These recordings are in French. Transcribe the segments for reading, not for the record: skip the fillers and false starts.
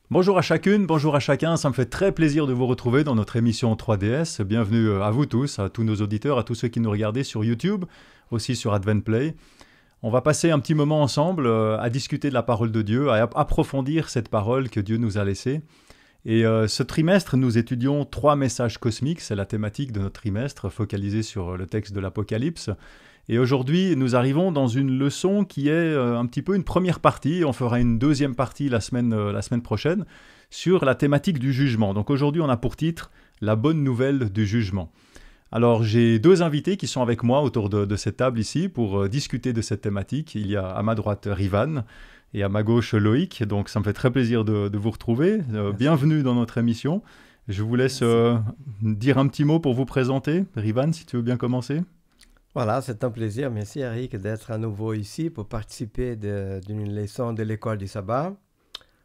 Bonjour à chacune, bonjour à chacun, ça me fait très plaisir de vous retrouver dans notre émission 3DS. Bienvenue à vous tous, à tous nos auditeurs, à tous ceux qui nous regardaient sur YouTube, aussi sur AdventPlay. On va passer un petit moment ensemble à discuter de la parole de Dieu, à approfondir cette parole que Dieu nous a laissée. Et ce trimestre, nous étudions 3 messages cosmiques, c'est la thématique de notre trimestre, focalisé sur le texte de l'Apocalypse. Et aujourd'hui, nous arrivons dans une leçon qui est un petit peu une première partie. On fera une deuxième partie la semaine prochaine sur la thématique du jugement. Donc aujourd'hui, on a pour titre La bonne nouvelle du jugement. Alors j'ai 2 invités qui sont avec moi autour de cette table ici pour discuter de cette thématique. Il y a à ma droite Rivan et à ma gauche Loïc. Donc ça me fait très plaisir de vous retrouver. Bienvenue dans notre émission. Je vous laisse dire un petit mot pour vous présenter. Rivan, si tu veux bien commencer. Voilà, c'est un plaisir. Merci Eric d'être à nouveau ici pour participer d'une leçon de l'école du sabbat.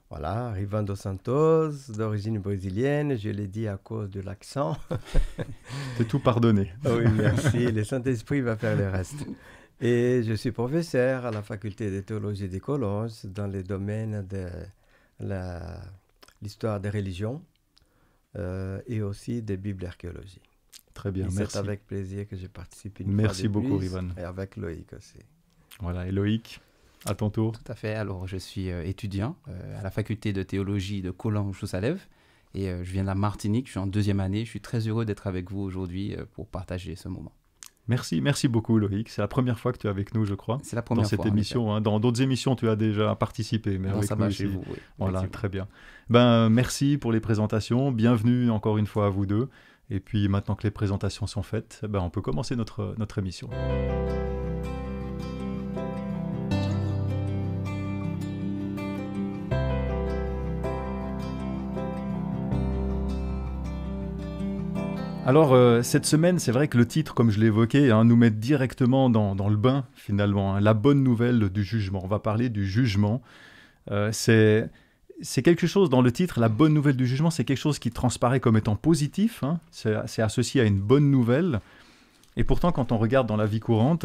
Voilà, Rivan dos Santos, d'origine brésilienne, je l'ai dit à cause de l'accent. C'est tout pardonné. Oui, merci. Le Saint-Esprit va faire le reste. Et je suis professeur à la faculté de théologie des Collonges dans le domaine de l'histoire des religions et aussi des bibles archéologie. Très bien, merci. C'est avec plaisir que je participe une merci fois de beaucoup, plus, Rivan. et avec Loïc aussi. Voilà, et Loïc, à ton tour. Tout à fait. Alors, je suis étudiant à la faculté de théologie de Collonges-sous-Salève et je viens de la Martinique, je suis en 2e année. Je suis très heureux d'être avec vous aujourd'hui pour partager ce moment. Merci beaucoup Loïc. C'est la première fois que tu es avec nous, je crois. C'est la première fois. Dans cette émission. Dans d'autres émissions, tu as déjà participé, mais avec ça nous va ici. chez vous, oui. Voilà, très bien. Merci pour les présentations. Bienvenue encore une fois à vous deux. Et puis maintenant que les présentations sont faites, on peut commencer notre émission. Alors, cette semaine, c'est vrai que le titre, comme je l'ai évoqué, nous met directement dans le bain, finalement. La bonne nouvelle du jugement. On va parler du jugement. C'est quelque chose dans le titre, la bonne nouvelle du jugement, c'est quelque chose qui transparaît comme étant positif. C'est associé à une bonne nouvelle. Et pourtant, quand on regarde dans la vie courante,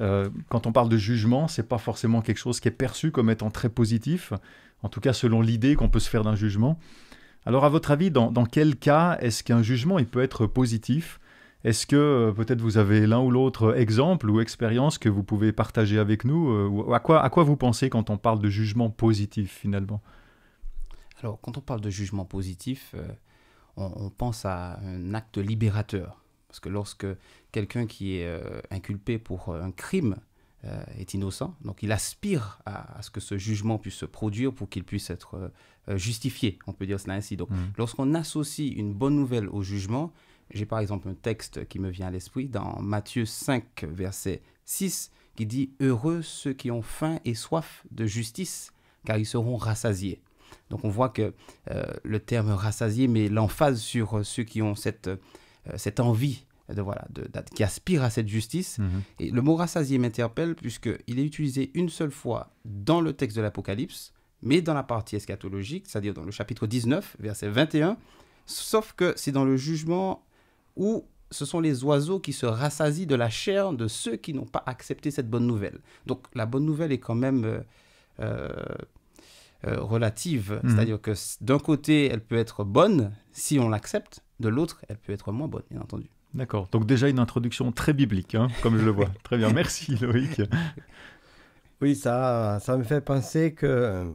quand on parle de jugement, c'est pas forcément quelque chose qui est perçu comme étant très positif. En tout cas, selon l'idée qu'on peut se faire d'un jugement. Alors, à votre avis, dans quel cas est-ce qu'un jugement il peut être positif ? Est-ce que peut-être vous avez l'un ou l'autre exemple ou expérience que vous pouvez partager avec nous ou à quoi vous pensez quand on parle de jugement positif, finalement ? Alors, quand on parle de jugement positif, on pense à un acte libérateur. Parce que lorsque quelqu'un qui est inculpé pour un crime est innocent, donc il aspire à ce que ce jugement puisse se produire pour qu'il puisse être justifié, on peut dire cela ainsi. Donc, lorsqu'on associe une bonne nouvelle au jugement, j'ai par exemple un texte qui me vient à l'esprit dans Matthieu 5, verset 6, qui dit « Heureux ceux qui ont faim et soif de justice, car ils seront rassasiés ». Donc on voit que le terme rassasié met l'emphase sur ceux qui ont cette envie, qui aspirent à cette justice. Et le mot rassasié m'interpelle puisqu'il est utilisé une seule fois dans le texte de l'Apocalypse, mais dans la partie eschatologique, c'est-à-dire dans le chapitre 19, verset 21, sauf que c'est dans le jugement où ce sont les oiseaux qui se rassasient de la chair de ceux qui n'ont pas accepté cette bonne nouvelle. Donc la bonne nouvelle est quand même relative, c'est-à-dire que d'un côté, elle peut être bonne si on l'accepte, de l'autre, elle peut être moins bonne, bien entendu. D'accord, donc déjà une introduction très biblique, comme je le vois. Très bien, merci Loïc. Oui, ça me fait penser que,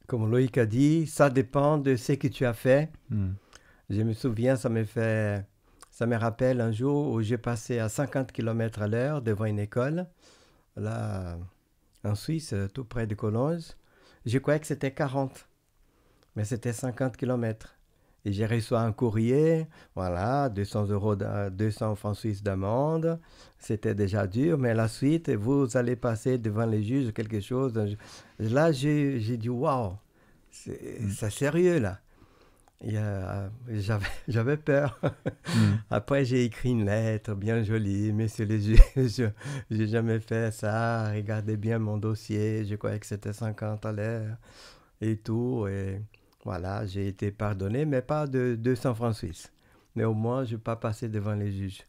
comme Loïc a dit, ça dépend de ce que tu as fait. Je me souviens, ça me rappelle un jour où j'ai passé à 50 km à l'heure devant une école, là, en Suisse, tout près de Collonges. Je croyais que c'était 40, mais c'était 50 km. Et j'ai reçu un courrier, voilà, 200 francs suisses d'amende. C'était déjà dur, mais la suite, vous allez passer devant les juges quelque chose. Là, j'ai dit, waouh, c'est sérieux là. J'avais peur. Après, j'ai écrit une lettre bien jolie. Messieurs les juges, je n'ai jamais fait ça. Regardez bien mon dossier. Je croyais que c'était 50 à l'heure et tout. Et voilà, j'ai été pardonné, mais pas de 200 francs suisses. Mais au moins, je n'ai pas passé devant les juges.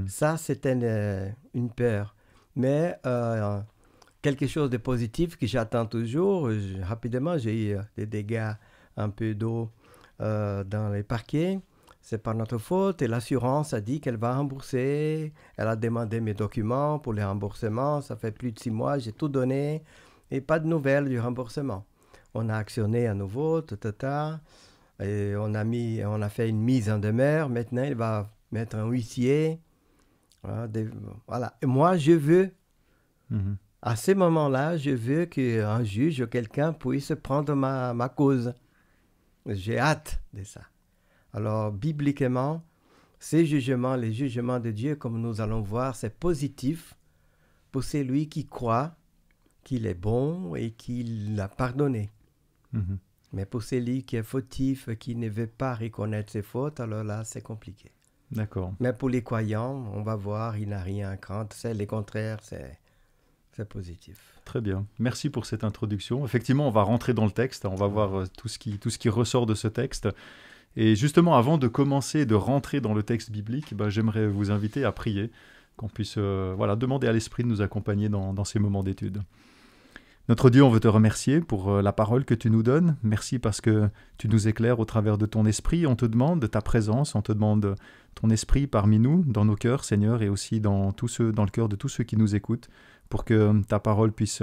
Ça, c'était une peur. Mais quelque chose de positif que j'attends toujours, rapidement, j'ai eu des dégâts un peu d'eau dans les parquets. C'est pas notre faute. Et l'assurance a dit qu'elle va rembourser. Elle a demandé mes documents pour les remboursements. Ça fait plus de 6 mois, j'ai tout donné. Et pas de nouvelles du remboursement. On a actionné à nouveau, et on a fait une mise en demeure. Maintenant, il va mettre un huissier. Voilà. Et moi, je veux, à ce moment-là, je veux qu'un juge ou quelqu'un puisse prendre ma cause. J'ai hâte de ça. Alors, bibliquement, ces jugements, les jugements de Dieu, comme nous allons voir, c'est positif pour celui qui croit qu'il est bon et qu'il a pardonné. Mais pour celui qui est fautif, qui ne veut pas reconnaître ses fautes, alors là, c'est compliqué. D'accord. Mais pour les croyants, on va voir, il n'a rien à craindre. C'est le contraire, c'est positif. Très bien. Merci pour cette introduction. Effectivement, on va rentrer dans le texte. On va voir tout ce qui ressort de ce texte. Et justement, avant de commencer, de rentrer dans le texte biblique, j'aimerais vous inviter à prier, qu'on puisse demander à l'Esprit de nous accompagner dans ces moments d'étude. Notre Dieu, on veut te remercier pour la parole que tu nous donnes. Merci parce que tu nous éclaires au travers de ton esprit. On te demande ta présence, on te demande ton esprit parmi nous, dans nos cœurs, Seigneur, et aussi dans le cœur de tous ceux qui nous écoutent, pour que ta parole puisse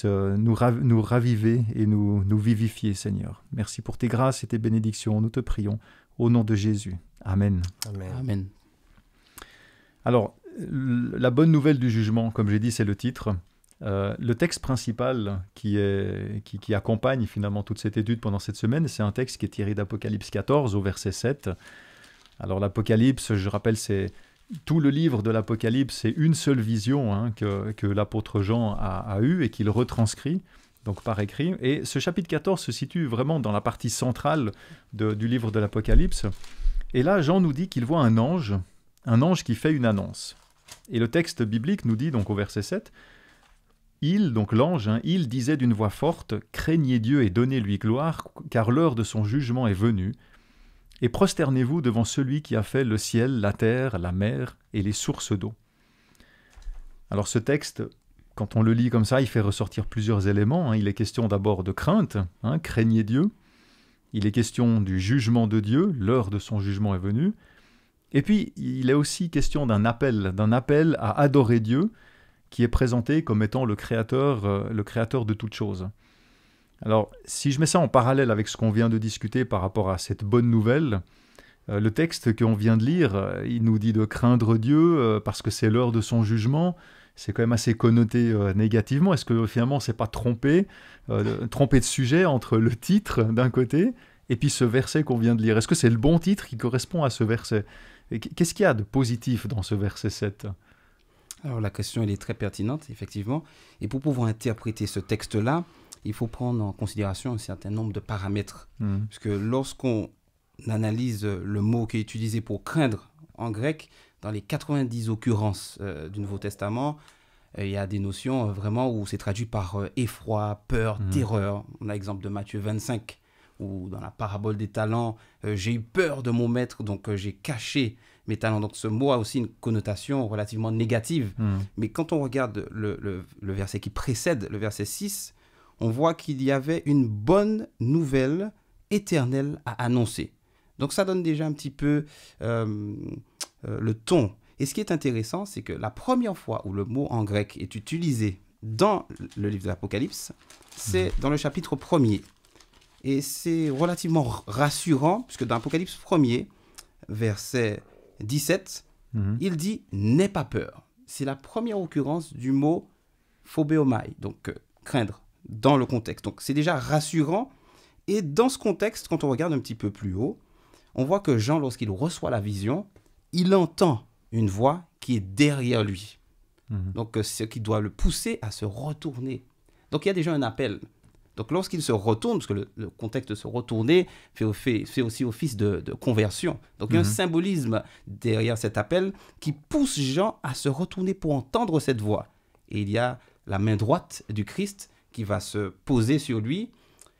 nous raviver et nous vivifier, Seigneur. Merci pour tes grâces et tes bénédictions. Nous te prions au nom de Jésus. Amen. Amen. Amen. Alors, la bonne nouvelle du jugement, comme j'ai dit, c'est le titre. Le texte principal qui accompagne finalement toute cette étude pendant cette semaine, c'est un texte qui est tiré d'Apocalypse 14 au verset 7. Alors l'Apocalypse, je rappelle, c'est tout le livre de l'Apocalypse, c'est une seule vision que l'apôtre Jean a eue et qu'il retranscrit, donc par écrit. Et ce chapitre 14 se situe vraiment dans la partie centrale du livre de l'Apocalypse. Et là, Jean nous dit qu'il voit un ange qui fait une annonce. Et le texte biblique nous dit donc au verset 7, donc l'ange, il disait d'une voix forte, « Craignez Dieu et donnez-lui gloire, car l'heure de son jugement est venue. Et prosternez-vous devant celui qui a fait le ciel, la terre, la mer et les sources d'eau. » Alors ce texte, quand on le lit comme ça, il fait ressortir plusieurs éléments. Il est question d'abord de crainte, craignez Dieu. Il est question du jugement de Dieu, l'heure de son jugement est venue. Et puis, il est aussi question d'un appel à adorer Dieu, qui est présenté comme étant le créateur de toutes choses. Alors, si je mets ça en parallèle avec ce qu'on vient de discuter par rapport à cette bonne nouvelle, le texte qu'on vient de lire, il nous dit de craindre Dieu parce que c'est l'heure de son jugement. C'est quand même assez connoté négativement. Est-ce que finalement, on ne s'est pas trompé de sujet entre le titre d'un côté et puis ce verset qu'on vient de lire? Est-ce que c'est le bon titre qui correspond à ce verset? Et qu'est-ce qu'il y a de positif dans ce verset 7? Alors la question, elle est très pertinente, effectivement. Et pour pouvoir interpréter ce texte-là, il faut prendre en considération un certain nombre de paramètres. Parce que lorsqu'on analyse le mot qui est utilisé pour craindre en grec, dans les 90 occurrences du Nouveau Testament, il y a des notions vraiment où c'est traduit par effroi, peur, terreur. On a l'exemple de Matthieu 25, où dans la parabole des talents, j'ai eu peur de mon maître, donc j'ai caché mes talents. Donc ce mot a aussi une connotation relativement négative. Mais quand on regarde le verset qui précède, le verset 6, on voit qu'il y avait une bonne nouvelle éternelle à annoncer. Donc ça donne déjà un petit peu le ton. Et ce qui est intéressant, c'est que la première fois où le mot en grec est utilisé dans le livre de l'Apocalypse, c'est dans le chapitre 1er. Et c'est relativement rassurant, puisque dans l'Apocalypse 1er, verset 17, il dit « n'aie pas peur ». C'est la première occurrence du mot « phobéomai », donc craindre, dans le contexte. Donc c'est déjà rassurant. Et dans ce contexte, quand on regarde un petit peu plus haut, on voit que Jean, lorsqu'il reçoit la vision, il entend une voix qui est derrière lui. Donc ce qui doit le pousser à se retourner. Donc il y a déjà un appel. Donc lorsqu'il se retourne, parce que le contexte de se retourner fait aussi office de conversion. Donc il y a un symbolisme derrière cet appel qui pousse Jean à se retourner pour entendre cette voix. Et il y a la main droite du Christ qui va se poser sur lui.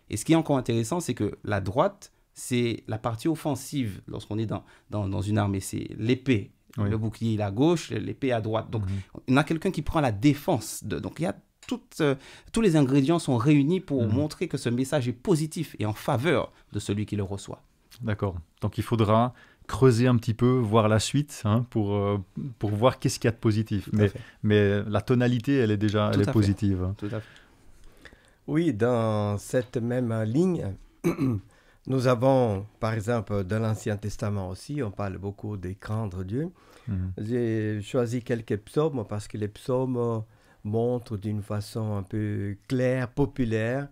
Et ce qui est encore intéressant, c'est que la droite, c'est la partie offensive lorsqu'on est dans une armée. C'est l'épée, le bouclier à gauche, l'épée à droite. Donc, on a quelqu'un qui prend la défense. Donc, il y a tous les ingrédients sont réunis pour montrer que ce message est positif et en faveur de celui qui le reçoit. D'accord. Donc il faudra creuser un petit peu, voir la suite, pour voir qu'est-ce qu'il y a de positif. Mais la tonalité, elle est positive. Tout à fait. Oui, dans cette même ligne, nous avons, par exemple, dans l'Ancien Testament aussi, on parle beaucoup des craindre Dieu. J'ai choisi quelques psaumes parce que les psaumes montrent d'une façon un peu claire, populaire,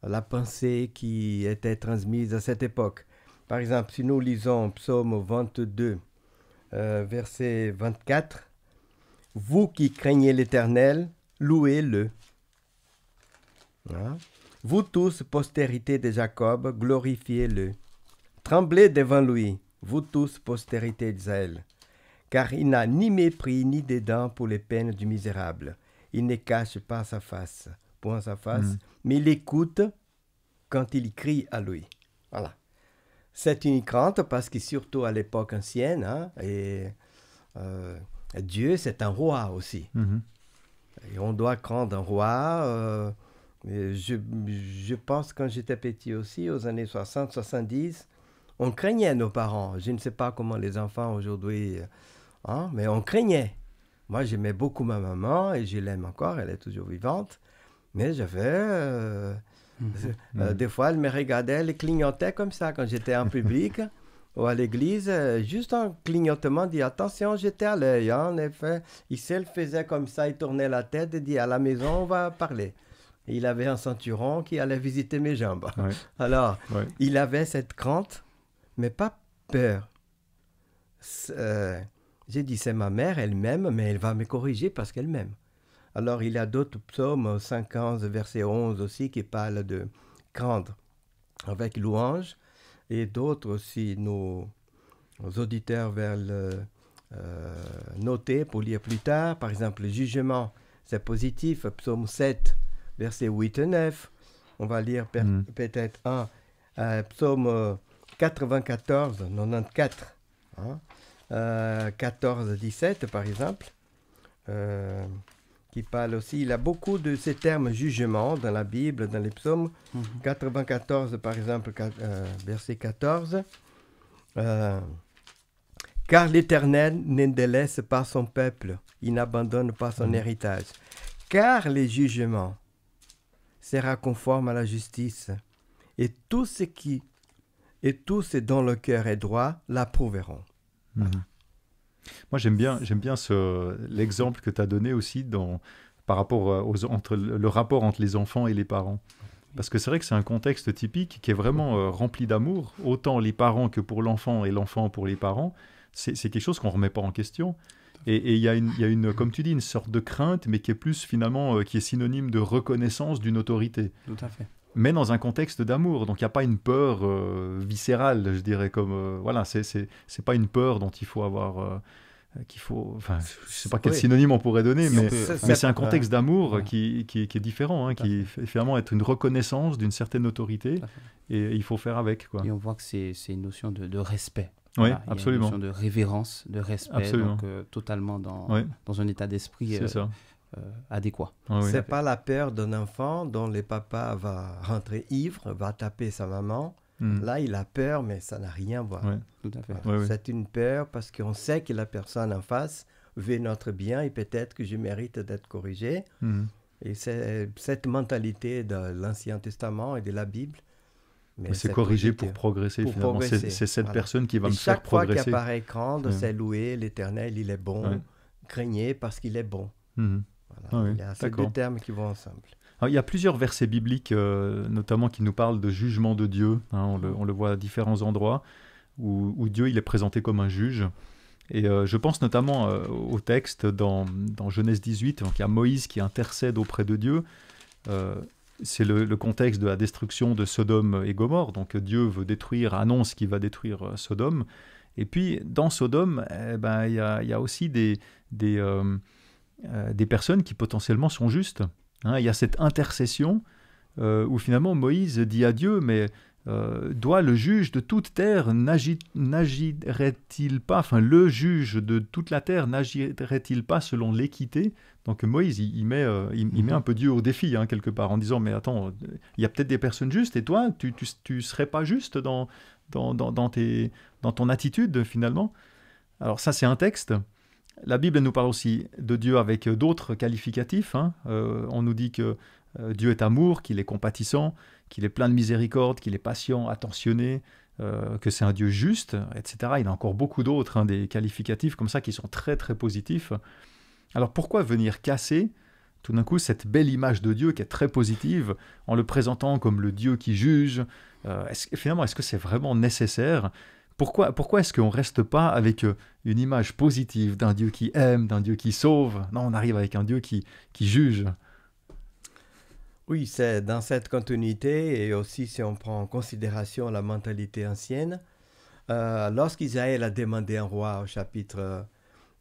la pensée qui était transmise à cette époque. Par exemple, si nous lisons Psaume 22, verset 24, « Vous qui craignez l'Éternel, louez-le. Hein? Vous tous, postérité de Jacob, glorifiez-le. Tremblez devant lui, vous tous, postérité d'Israël. Car il n'a ni mépris ni dédain pour les peines du misérable. Il ne cache pas sa face, mais il écoute quand il crie à lui. » Voilà. C'est une crainte parce que surtout à l'époque ancienne, Dieu c'est un roi aussi. Et on doit craindre un roi. Je pense quand j'étais petit aussi, aux années 60-70, on craignait nos parents. Je ne sais pas comment les enfants aujourd'hui, mais on craignait. Moi j'aimais beaucoup ma maman et je l'aime encore, elle est toujours vivante. Mais j'avais... des fois, elle me regardait, elle clignotait comme ça quand j'étais en public ou à l'église. Juste en clignotement, dit attention, j'étais à l'œil. En effet, il faisait comme ça, il tournait la tête et dit à la maison, on va parler. Et il avait un ceinturon qui allait visiter mes jambes. Ouais. Alors, il avait cette crainte, mais pas peur. J'ai dit, c'est ma mère, elle m'aime, mais elle va me corriger parce qu'elle m'aime. Alors, il y a d'autres psaumes, 50, verset 11 aussi, qui parlent de craindre avec louange. Et d'autres aussi, nos auditeurs veulent noter pour lire plus tard. Par exemple, le jugement, c'est positif. Psaume 7, versets 8 et 9. On va lire peut-être psaume 94, 94. 14, 17, par exemple. Qui parle aussi, il y a beaucoup de ces termes jugement dans la Bible, dans les psaumes. 94, par exemple, verset 14. Car l'Éternel ne délaisse pas son peuple, il n'abandonne pas son héritage. Car les jugements sera conforme à la justice, et tous ceux dont le cœur est droit l'approuveront. Moi, j'aime bien l'exemple que tu as donné aussi par rapport le rapport entre les enfants et les parents. Parce que c'est vrai que c'est un contexte typique qui est vraiment rempli d'amour, autant les parents que pour l'enfant et l'enfant pour les parents. C'est quelque chose qu'on ne remet pas en question. Et il y a une, comme tu dis, une sorte de crainte, mais qui est plus finalement, qui est synonyme de reconnaissance d'une autorité. Tout à fait. Mais dans un contexte d'amour. Donc il n'y a pas une peur viscérale, je dirais, comme... voilà, c'est pas une peur dont il faut avoir... enfin, je ne sais pas quel synonyme on pourrait donner, mais c'est un contexte d'amour qui est différent, qui fait finalement être une reconnaissance d'une certaine autorité, et il faut faire avec, quoi. Et on voit que c'est une notion de respect. Oui, absolument. Il y a une notion de révérence, de respect, absolument. donc totalement dans un état d'esprit adéquat. C'est pas la peur d'un enfant dont le papa va rentrer ivre, va taper sa maman. Là, il a peur, mais ça n'a rien à voir. Tout à fait. C'est une peur parce qu'on sait que la personne en face veut notre bien et peut-être que je mérite d'être corrigé. Et c'est cette mentalité de l'Ancien Testament et de la Bible. Mais c'est corriger pour progresser, finalement. C'est cette personne qui va me faire progresser. Chaque fois qu'il apparaît craindre, c'est louer l'Éternel, il est bon. Craignez parce qu'il est bon. Il y a ces deux termes qui vont ensemble. Alors, il y a plusieurs versets bibliques, notamment qui nous parlent de jugement de Dieu. On le voit à différents endroits où Dieu il est présenté comme un juge. Et je pense notamment au texte dans Genèse 18, donc il y a Moïse qui intercède auprès de Dieu. C'est le contexte de la destruction de Sodome et Gomorrhe. Donc Dieu annonce qu'il va détruire Sodome. Et puis dans Sodome, il y a aussi des personnes qui potentiellement sont justes. Il y a cette intercession où finalement Moïse dit à Dieu, mais doit le juge de toute terre n'agirait-il pas, enfin le juge de toute la terre n'agirait-il pas selon l'équité? Donc Moïse, il met un peu Dieu au défi, hein, quelque part, en disant, mais attends, il y a peut-être des personnes justes, et toi, tu serais pas juste dans ton attitude, finalement? Alors ça, c'est un texte. La Bible nous parle aussi de Dieu avec d'autres qualificatifs, hein. On nous dit que Dieu est amour, qu'il est compatissant, qu'il est plein de miséricorde, qu'il est patient, attentionné, que c'est un Dieu juste, etc. Il y a encore beaucoup d'autres, hein, des qualificatifs comme ça qui sont très très positifs. Alors pourquoi venir casser tout d'un coup cette belle image de Dieu qui est très positive en le présentant comme le Dieu qui juge? Finalement, est-ce que c'est vraiment nécessaire? Pourquoi est-ce qu'on ne reste pas avec une image positive d'un Dieu qui aime, d'un Dieu qui sauve? Non, on arrive avec un Dieu qui juge. Oui, c'est dans cette continuité, et aussi si on prend en considération la mentalité ancienne, lorsqu'Israël a demandé un roi au chapitre,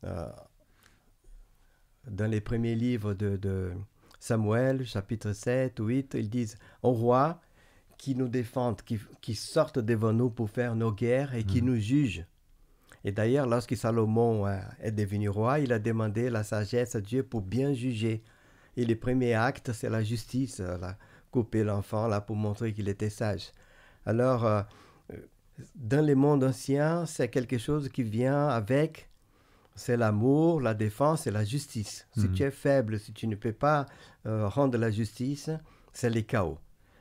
dans les premiers livres de Samuel, chapitre 7 ou 8, ils disent au roi qui nous défende, qui sortent devant nous pour faire nos guerres et qui nous juge. Et d'ailleurs, lorsque Salomon est devenu roi, il a demandé la sagesse à Dieu pour bien juger. Et le premier acte, c'est la justice, couper l'enfant là, pour montrer qu'il était sage. Alors, dans le monde ancien, c'est quelque chose qui vient avec, c'est l'amour, la défense et la justice. Si tu es faible, si tu ne peux pas rendre la justice, c'est le chaos.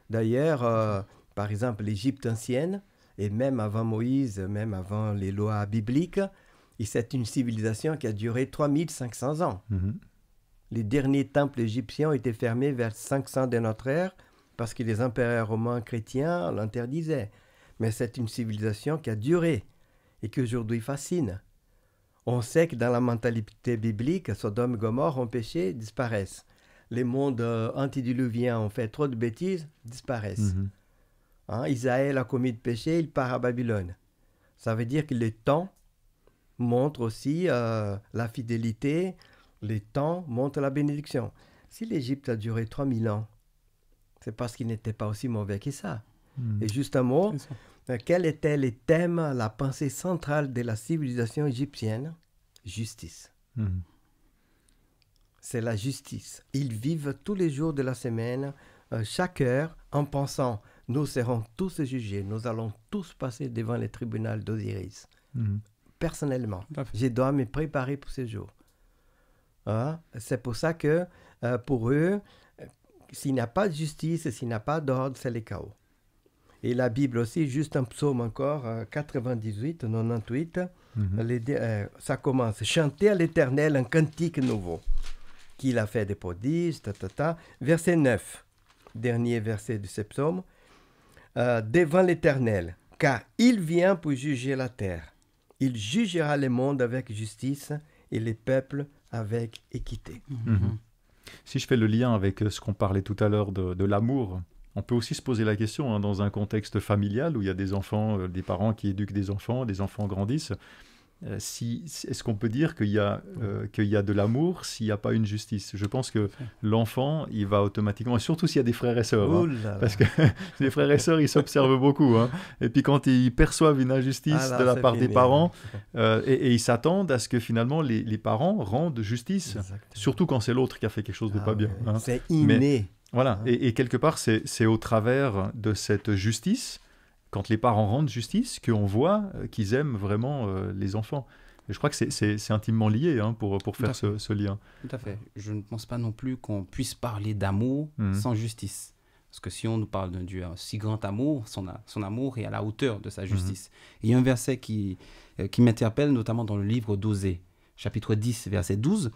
D'ailleurs, par exemple, l'Égypte ancienne, et même avant Moïse, même avant les lois bibliques, c'est une civilisation qui a duré 3500 ans. Les derniers temples égyptiens ont été fermés vers 500 de notre ère parce que les empereurs romains chrétiens l'interdisaient. Mais c'est une civilisation qui a duré et qui aujourd'hui fascine. On sait que dans la mentalité biblique, Sodome et Gomorrhe ont péché, disparaissent. Les mondes antidiluviens ont fait trop de bêtises, disparaissent. Israël a commis de péché, il part à Babylone. Ça veut dire que le temps montre aussi la fidélité, le temps montre la bénédiction. Si l'Égypte a duré 3000 ans, c'est parce qu'il n'était pas aussi mauvais que ça. Et juste un mot, quel était le thème, la pensée centrale de la civilisation égyptienne? Justice. C'est la justice. Ils vivent tous les jours de la semaine, chaque heure, en pensant, nous serons tous jugés, nous allons tous passer devant les tribunaux d'Osiris. Personnellement, je dois me préparer pour ce jour. C'est pour ça que, pour eux, s'il n'y a pas de justice, s'il n'y a pas d'ordre, c'est le chaos. Et la Bible aussi, juste un psaume encore, 98, 98, ça commence « Chantez à l'Éternel un cantique nouveau, qu'il a fait des prodiges, Verset 9, dernier verset de ce psaume, devant l'Éternel, car il vient pour juger la terre. Il jugera le monde avec justice et les peuples avec équité. Si je fais le lien avec ce qu'on parlait tout à l'heure de l'amour, on peut aussi se poser la question, hein, dans un contexte familial où il y a des enfants, des parents qui éduquent des enfants grandissent, est-ce qu'on peut dire qu'il y a de l'amour s'il n'y a pas une justice? Je pense que l'enfant, il va automatiquement, surtout s'il y a des frères et sœurs, parce que les frères et sœurs, ils s'observent beaucoup. Et puis quand ils perçoivent une injustice de la part des parents, et ils s'attendent à ce que finalement les parents rendent justice, surtout quand c'est l'autre qui a fait quelque chose de pas bien. C'est inné. Voilà, et quelque part, c'est au travers de cette justice, quand les parents rendent justice, qu'on voit qu'ils aiment vraiment les enfants. Et je crois que c'est intimement lié, hein, pour faire ce lien. Tout à fait. Je ne pense pas non plus qu'on puisse parler d'amour sans justice. Parce que si on nous parle d'un Dieu si grand amour, son amour est à la hauteur de sa justice. Il y a un verset qui m'interpelle, notamment dans le livre d'Osée, chapitre 10, verset 12.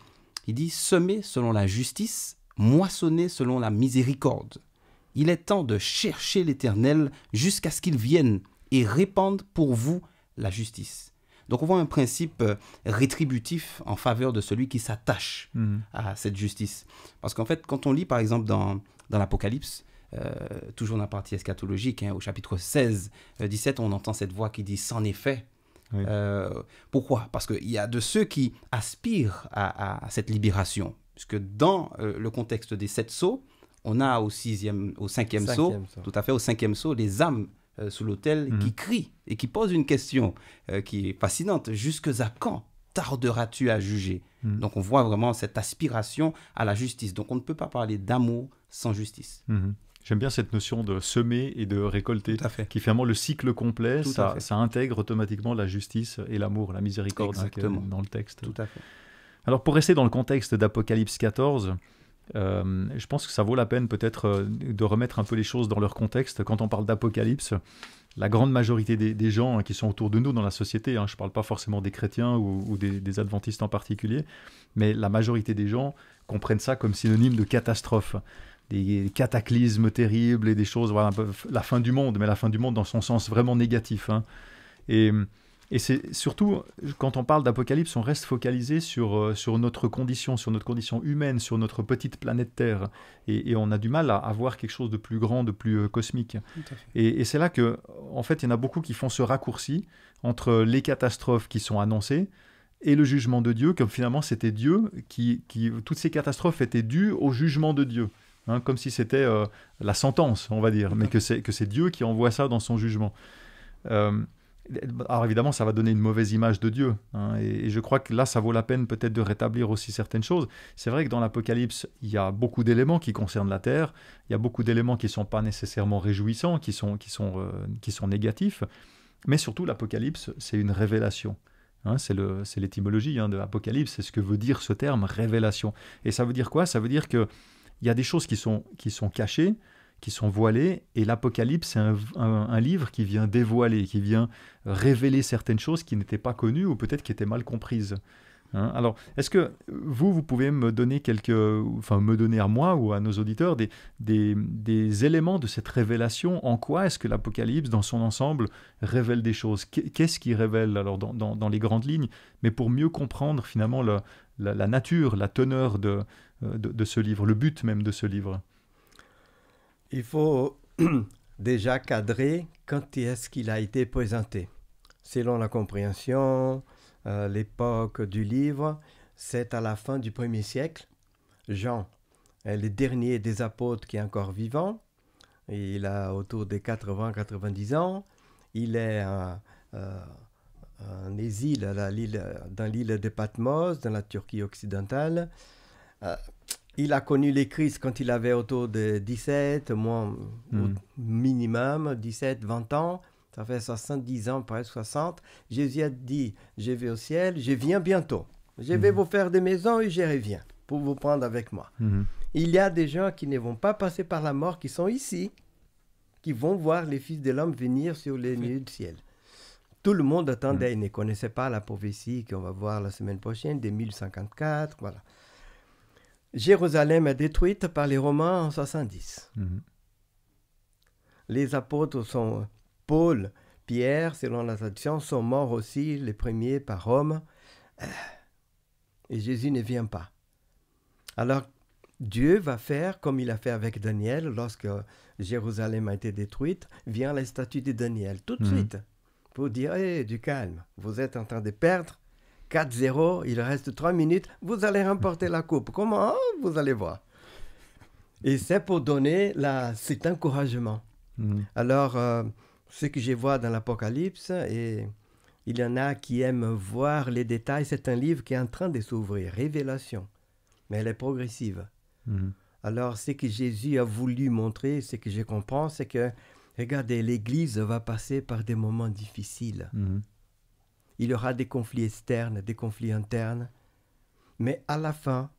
Il dit « Semez selon la justice, moissonnez selon la miséricorde. Il est temps de chercher l'Éternel jusqu'à ce qu'il vienne et répande pour vous la justice. » Donc on voit un principe rétributif en faveur de celui qui s'attache à cette justice. Parce qu'en fait, quand on lit par exemple dans l'Apocalypse, toujours dans la partie eschatologique, au chapitre 16, 17, on entend cette voix qui dit « C'en est fait ». Oui. Pourquoi? Parce qu'il y a de ceux qui aspirent à cette libération. Puisque dans le contexte des 7 sceaux, on a au 5e sceau, tout à fait, au 5e sceau, les âmes sous l'autel qui crie et qui pose une question qui est fascinante. Jusque à quand tarderas-tu à juger? Donc on voit vraiment cette aspiration à la justice. Donc on ne peut pas parler d'amour sans justice. J'aime bien cette notion de semer et de récolter, qui fait vraiment le cycle complet. Ça intègre automatiquement la justice et l'amour, la miséricorde dans le texte. Tout à fait. Alors pour rester dans le contexte d'Apocalypse 14, je pense que ça vaut la peine peut-être de remettre un peu les choses dans leur contexte. Quand on parle d'Apocalypse, la grande majorité des gens qui sont autour de nous dans la société, je ne parle pas forcément des chrétiens ou des adventistes en particulier, mais la majorité des gens comprennent ça comme synonyme de catastrophe. Des cataclysmes terribles et des choses, voilà, un peu la fin du monde, mais la fin du monde dans son sens vraiment négatif. Et c'est surtout, quand on parle d'Apocalypse, on reste focalisé sur notre condition humaine, sur notre petite planète Terre. Et on a du mal à voir quelque chose de plus grand, de plus cosmique. Et c'est là que, en fait, il y en a beaucoup qui font ce raccourci entre les catastrophes qui sont annoncées et le jugement de Dieu, comme finalement c'était Dieu toutes ces catastrophes étaient dues au jugement de Dieu. Comme si c'était la sentence, on va dire, mais que c'est Dieu qui envoie ça dans son jugement. Alors évidemment, ça va donner une mauvaise image de Dieu. Et je crois que là, ça vaut la peine peut-être de rétablir aussi certaines choses. C'est vrai que dans l'Apocalypse, il y a beaucoup d'éléments qui concernent la terre. Il y a beaucoup d'éléments qui ne sont pas nécessairement réjouissants, qui sont négatifs. Mais surtout, l'Apocalypse, c'est une révélation. C'est l'étymologie de l'Apocalypse. C'est ce que veut dire ce terme, révélation. Et ça veut dire quoi? Ça veut dire qu'il y a des choses qui sont cachées, qui sont voilées, et l'Apocalypse, c'est un livre qui vient dévoiler, qui vient révéler certaines choses qui n'étaient pas connues ou peut-être qui étaient mal comprises. Alors, est-ce que vous pouvez me donner me donner à moi ou à nos auditeurs des éléments de cette révélation? En quoi est-ce que l'Apocalypse, dans son ensemble, révèle des choses? Qu'est-ce qui révèle alors dans les grandes lignes, mais pour mieux comprendre finalement la nature, la teneur de ce livre, le but même de ce livre? Il faut déjà cadrer quand est-ce qu'il a été présenté. Selon la compréhension, l'époque du livre, c'est à la fin du 1er siècle. Jean est le dernier des apôtres qui est encore vivant. Il a autour des 80-90 ans. Il est en exil dans l'île de Patmos, dans la Turquie occidentale. Il a connu les crises quand il avait autour de 17, au minimum 17, 20 ans. Ça fait 70 ans, presque 60. Jésus a dit, je vais au ciel, je viens bientôt. Je vais vous faire des maisons et je reviens pour vous prendre avec moi. Il y a des gens qui ne vont pas passer par la mort, qui sont ici, qui vont voir les fils de l'homme venir sur les nuées du ciel. Tout le monde attendait, il ne connaissait pas la prophétie qu'on va voir la semaine prochaine, des 1054, voilà. Jérusalem est détruite par les Romains en 70. Les apôtres sont Paul, Pierre, selon la tradition, sont morts aussi, les premiers par Rome. Et Jésus ne vient pas. Alors, Dieu va faire comme il a fait avec Daniel, lorsque Jérusalem a été détruite, vient la statue de Daniel, tout de suite, pour dire, du calme, vous êtes en train de perdre. 4-0, il reste 3 minutes, vous allez remporter la coupe. Comment? Vous allez voir. Et c'est pour donner cet encouragement. Alors, ce que je vois dans l'Apocalypse, et il y en a qui aiment voir les détails, c'est un livre qui est en train de s'ouvrir, Révélation, mais elle est progressive. Alors, ce que Jésus a voulu montrer, ce que je comprends, c'est que, regardez, l'Église va passer par des moments difficiles. Il y aura des conflits externes, des conflits internes. Mais à la fin,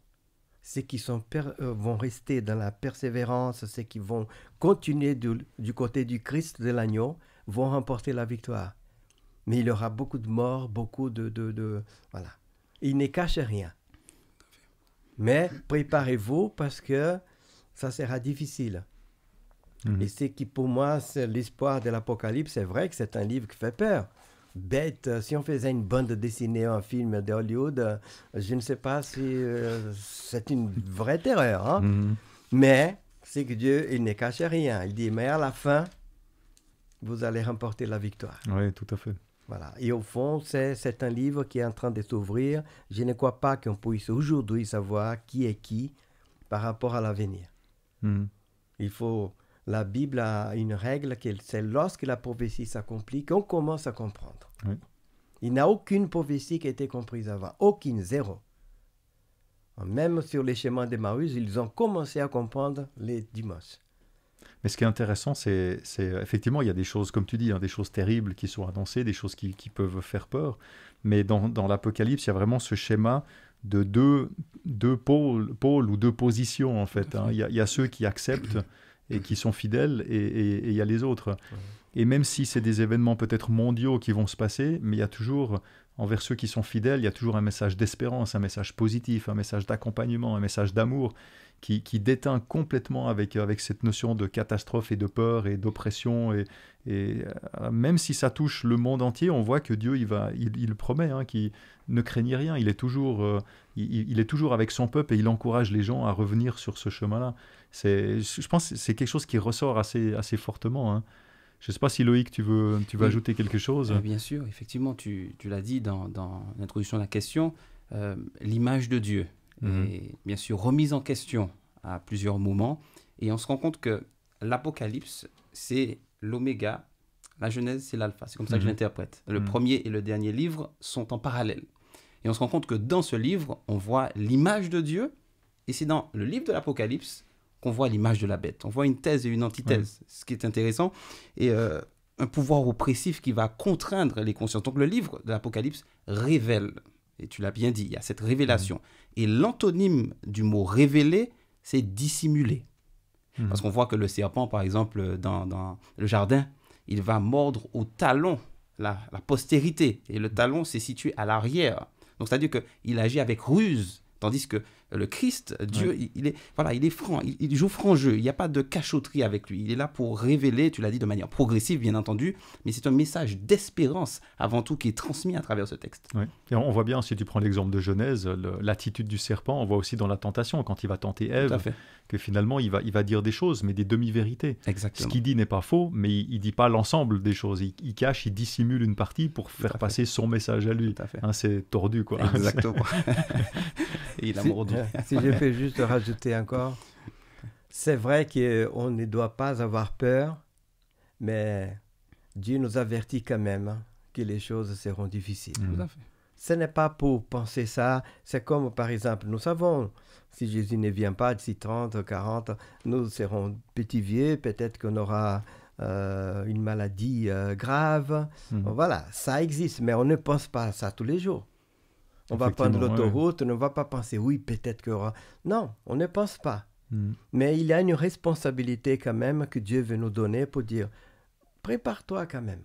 ceux qui vont rester dans la persévérance, ceux qui vont continuer du côté du Christ, de l'agneau, vont remporter la victoire. Mais il y aura beaucoup de morts, beaucoup voilà. Il ne cache rien. Mais préparez-vous parce que ça sera difficile. Et ce qui, pour moi, c'est l'espoir de l'Apocalypse. C'est vrai que c'est un livre qui fait peur. Bête, si on faisait une bande dessinée, un film de Hollywood, je ne sais pas si c'est une vraie terreur. Mais c'est que Dieu, il ne cache rien. Il dit, mais à la fin, vous allez remporter la victoire. Oui, tout à fait. Voilà. Et au fond, c'est un livre qui est en train de s'ouvrir. Je ne crois pas qu'on puisse aujourd'hui savoir qui est qui par rapport à l'avenir. Il faut la Bible a une règle, c'est lorsque la prophétie s'accomplit qu'on commence à comprendre. Oui. Il n'y a aucune prophétie qui a été comprise avant, aucune, zéro. Même sur les chemins d'Emmaüs, ils ont commencé à comprendre les dimanches. Mais ce qui est intéressant, c'est effectivement, il y a des choses, comme tu dis, des choses terribles qui sont annoncées, des choses qui peuvent faire peur. Mais dans l'Apocalypse, il y a vraiment ce schéma de deux pôles ou deux positions, en fait. Il y a ceux qui acceptent et qui sont fidèles, et il y a les autres. Et même si c'est des événements peut-être mondiaux qui vont se passer, mais il y a toujours, envers ceux qui sont fidèles, il y a toujours un message d'espérance, un message positif, un message d'accompagnement, un message d'amour, qui déteint complètement avec cette notion de catastrophe et de peur et d'oppression. Et même si ça touche le monde entier, on voit que Dieu, il promet, qu'il ne craignit rien. Il est toujours avec son peuple et il encourage les gens à revenir sur ce chemin-là. Je pense que c'est quelque chose qui ressort assez fortement. Je ne sais pas si Loïc, tu veux ajouter quelque chose. Bien sûr, effectivement, tu l'as dit dans l'introduction de la question, l'image de Dieu. Et bien sûr remise en question à plusieurs moments. Et on se rend compte que l'Apocalypse, c'est l'oméga, la Genèse, c'est l'alpha. C'est comme ça que je l'interprète. Le premier et le dernier livre sont en parallèle. Et on se rend compte que dans ce livre, on voit l'image de Dieu. Et c'est dans le livre de l'Apocalypse qu'on voit l'image de la bête. On voit une thèse et une antithèse, ce qui est intéressant. Et un pouvoir oppressif qui va contraindre les consciences. Donc le livre de l'Apocalypse révèle. Et tu l'as bien dit, il y a cette révélation. Et l'antonyme du mot « révéler », c'est « dissimuler ». Parce qu'on voit que le serpent, par exemple, dans le jardin, il va mordre au talon la postérité. Et le talon, c'est situé à l'arrière. Donc, c'est-à-dire qu'il agit avec ruse. Tandis que le Christ, Dieu, il est franc, il joue franc jeu. Il n'y a pas de cachotterie avec lui. Il est là pour révéler, tu l'as dit de manière progressive, bien entendu, mais c'est un message d'espérance avant tout qui est transmis à travers ce texte. Oui. Et on voit bien, si tu prends l'exemple de Genèse, l'attitude du serpent, on voit aussi dans la tentation, quand il va tenter Ève, que finalement il va dire des choses, mais des demi-vérités. Exactement. Ce qu'il dit n'est pas faux, mais il ne dit pas l'ensemble des choses. Il cache, il dissimule une partie pour faire passer son message à lui. C'est tordu, quoi. Exactement. Et il a mordu. Si je peux juste rajouter encore, c'est vrai qu'on ne doit pas avoir peur, mais Dieu nous avertit quand même que les choses seront difficiles. Tout à fait. Ce n'est pas pour penser ça, c'est comme par exemple, nous savons, si Jésus ne vient pas d'ici 30, 40, nous serons petits vieux, peut-être qu'on aura une maladie grave. Voilà, ça existe, mais on ne pense pas à ça tous les jours. On va prendre l'autoroute, on ne va pas penser, oui, peut-être qu'il y aura... Non, on ne pense pas. Mais il y a une responsabilité quand même que Dieu veut nous donner pour dire, prépare-toi quand même.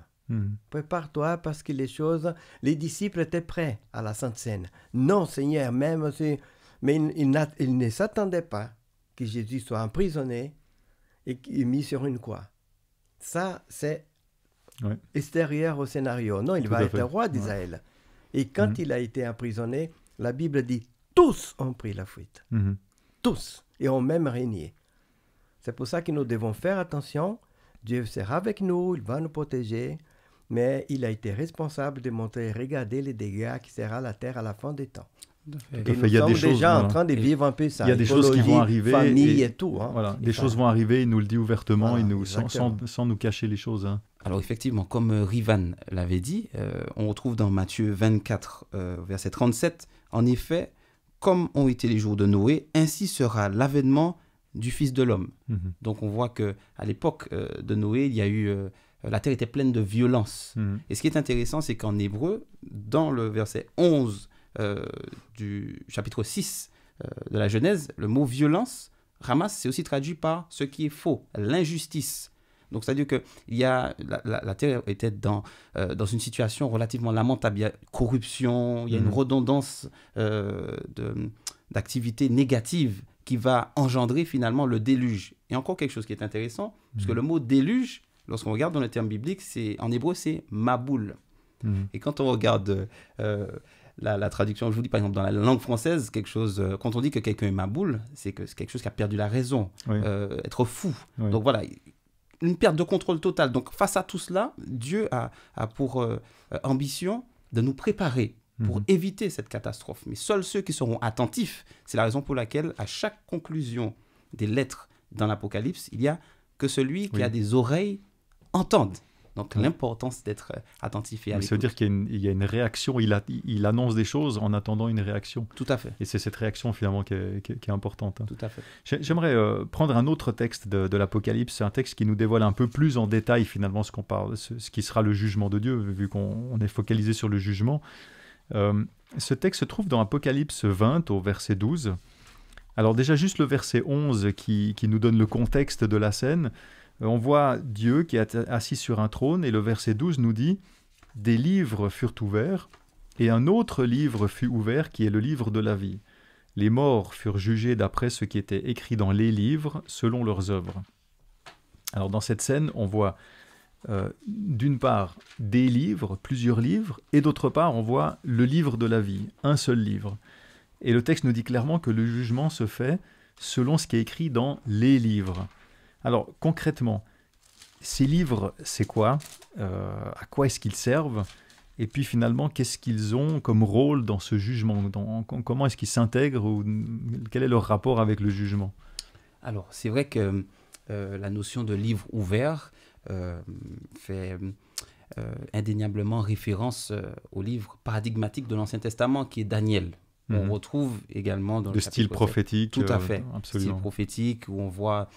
Prépare-toi parce que les disciples étaient prêts à la Sainte Seine. Non, Seigneur, même si... Mais ils ne s'attendaient pas que Jésus soit emprisonné et mis sur une croix. Ça, c'est extérieur au scénario. Non, il va être roi d'Israël. Et quand il a été emprisonné, la Bible dit « tous ont pris la fuite ». Tous. Et ont même régné. C'est pour ça que nous devons faire attention. Dieu sera avec nous, il va nous protéger. Mais il a été responsable de montrer, regardez les dégâts qui sera la terre à la fin des temps. Et nous sommes déjà en train de vivre un peu ça. Il y a des choses qui vont arriver. Famille et tout. Des choses vont arriver, il nous le dit ouvertement, sans nous cacher les choses. Alors effectivement, comme Rivan l'avait dit, on retrouve dans Matthieu 24, verset 37, en effet, comme ont été les jours de Noé, ainsi sera l'avènement du Fils de l'homme. Donc on voit qu'à l'époque de Noé, il y a eu... la terre était pleine de violence. Et ce qui est intéressant, c'est qu'en hébreu, dans le verset 11 du chapitre 6 de la Genèse, le mot violence, Hamas, c'est aussi traduit par ce qui est faux, l'injustice. Donc, c'est-à-dire que la terre était dans une situation relativement lamentable. Il y a corruption, il y a une redondance d'activités négatives qui va engendrer finalement le déluge. Et encore quelque chose qui est intéressant, puisque le mot déluge, lorsqu'on regarde dans le terme biblique, en hébreu, c'est maboul. Et quand on regarde la traduction, je vous dis par exemple dans la langue française, quand on dit que quelqu'un est maboul, c'est que c'est quelque chose qui a perdu la raison, être fou. Donc voilà, une perte de contrôle totale. Donc face à tout cela, Dieu a pour ambition de nous préparer pour éviter cette catastrophe. Mais seuls ceux qui seront attentifs, c'est la raison pour laquelle à chaque conclusion des lettres dans l'Apocalypse, il y a que celui qui a des oreilles entende. Donc, l'importance d'être attentif et à l'écoute. Ça veut dire qu'il y a une réaction, il annonce des choses en attendant une réaction. Tout à fait. Et c'est cette réaction, finalement, qui est importante. Tout à fait. J'aimerais prendre un autre texte de l'Apocalypse. C'est un texte qui nous dévoile un peu plus en détail, finalement, ce qui sera le jugement de Dieu, vu qu'on est focalisé sur le jugement. Ce texte se trouve dans Apocalypse 20, au verset 12. Alors déjà, juste le verset 11 qui nous donne le contexte de la scène. On voit Dieu qui est assis sur un trône, et le verset 12 nous dit « Des livres furent ouverts, et un autre livre fut ouvert, qui est le livre de la vie. Les morts furent jugés d'après ce qui était écrit dans les livres, selon leurs œuvres. » Alors dans cette scène, on voit d'une part des livres, plusieurs livres, et d'autre part, on voit le livre de la vie, un seul livre. Et le texte nous dit clairement que le jugement se fait selon ce qui est écrit dans les livres. Alors, concrètement, ces livres, c'est quoi ? À quoi est-ce qu'ils servent ? Et puis finalement, qu'est-ce qu'ils ont comme rôle dans ce jugement ? Comment est-ce qu'ils s'intègrent ? Quel est leur rapport avec le jugement ? Alors, c'est vrai que la notion de livre ouvert fait indéniablement référence au livre paradigmatique de l'Ancien Testament, qui est Daniel. On retrouve également dans le style prophétique. Tout à fait. Absolument. Style prophétique, où on voit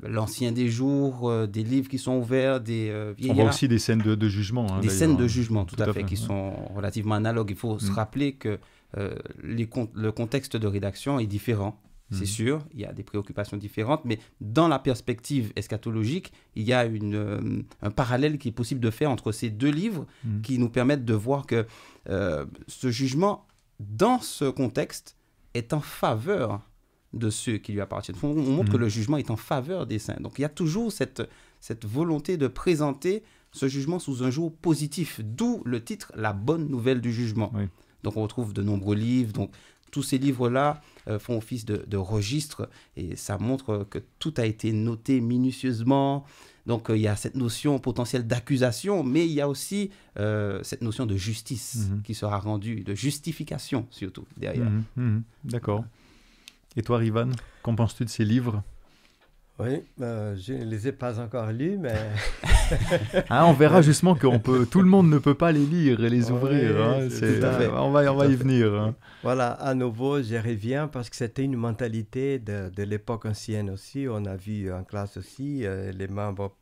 l'Ancien des jours, des livres qui sont ouverts, des vieillards. On voit aussi des scènes de jugement. Des scènes de jugement, tout à fait, qui sont relativement analogues. Il faut se rappeler que le contexte de rédaction est différent. C'est sûr, il y a des préoccupations différentes, mais dans la perspective eschatologique, il y a un parallèle qui est possible de faire entre ces deux livres qui nous permettent de voir que ce jugement, dans ce contexte, est en faveur de ceux qui lui appartiennent. On montre que le jugement est en faveur des saints. Donc il y a toujours cette volonté de présenter ce jugement sous un jour positif, d'où le titre « La bonne nouvelle du jugement ». Donc on retrouve de nombreux livres, donc tous ces livres-là font office de registre, et ça montre que tout a été noté minutieusement. Donc il y a cette notion potentielle d'accusation, mais il y a aussi cette notion de justice qui sera rendue, de justification surtout derrière. D'accord. Et toi, Rivan, qu'en penses-tu de ces livres ? Oui, je ne les ai pas encore lus, mais... On verra justement tout le monde ne peut pas les lire et les ouvrir. Tout à fait. On va y venir. Voilà, à nouveau, je reviens parce que c'était une mentalité de l'époque ancienne aussi. On a vu en classe aussi, les membres,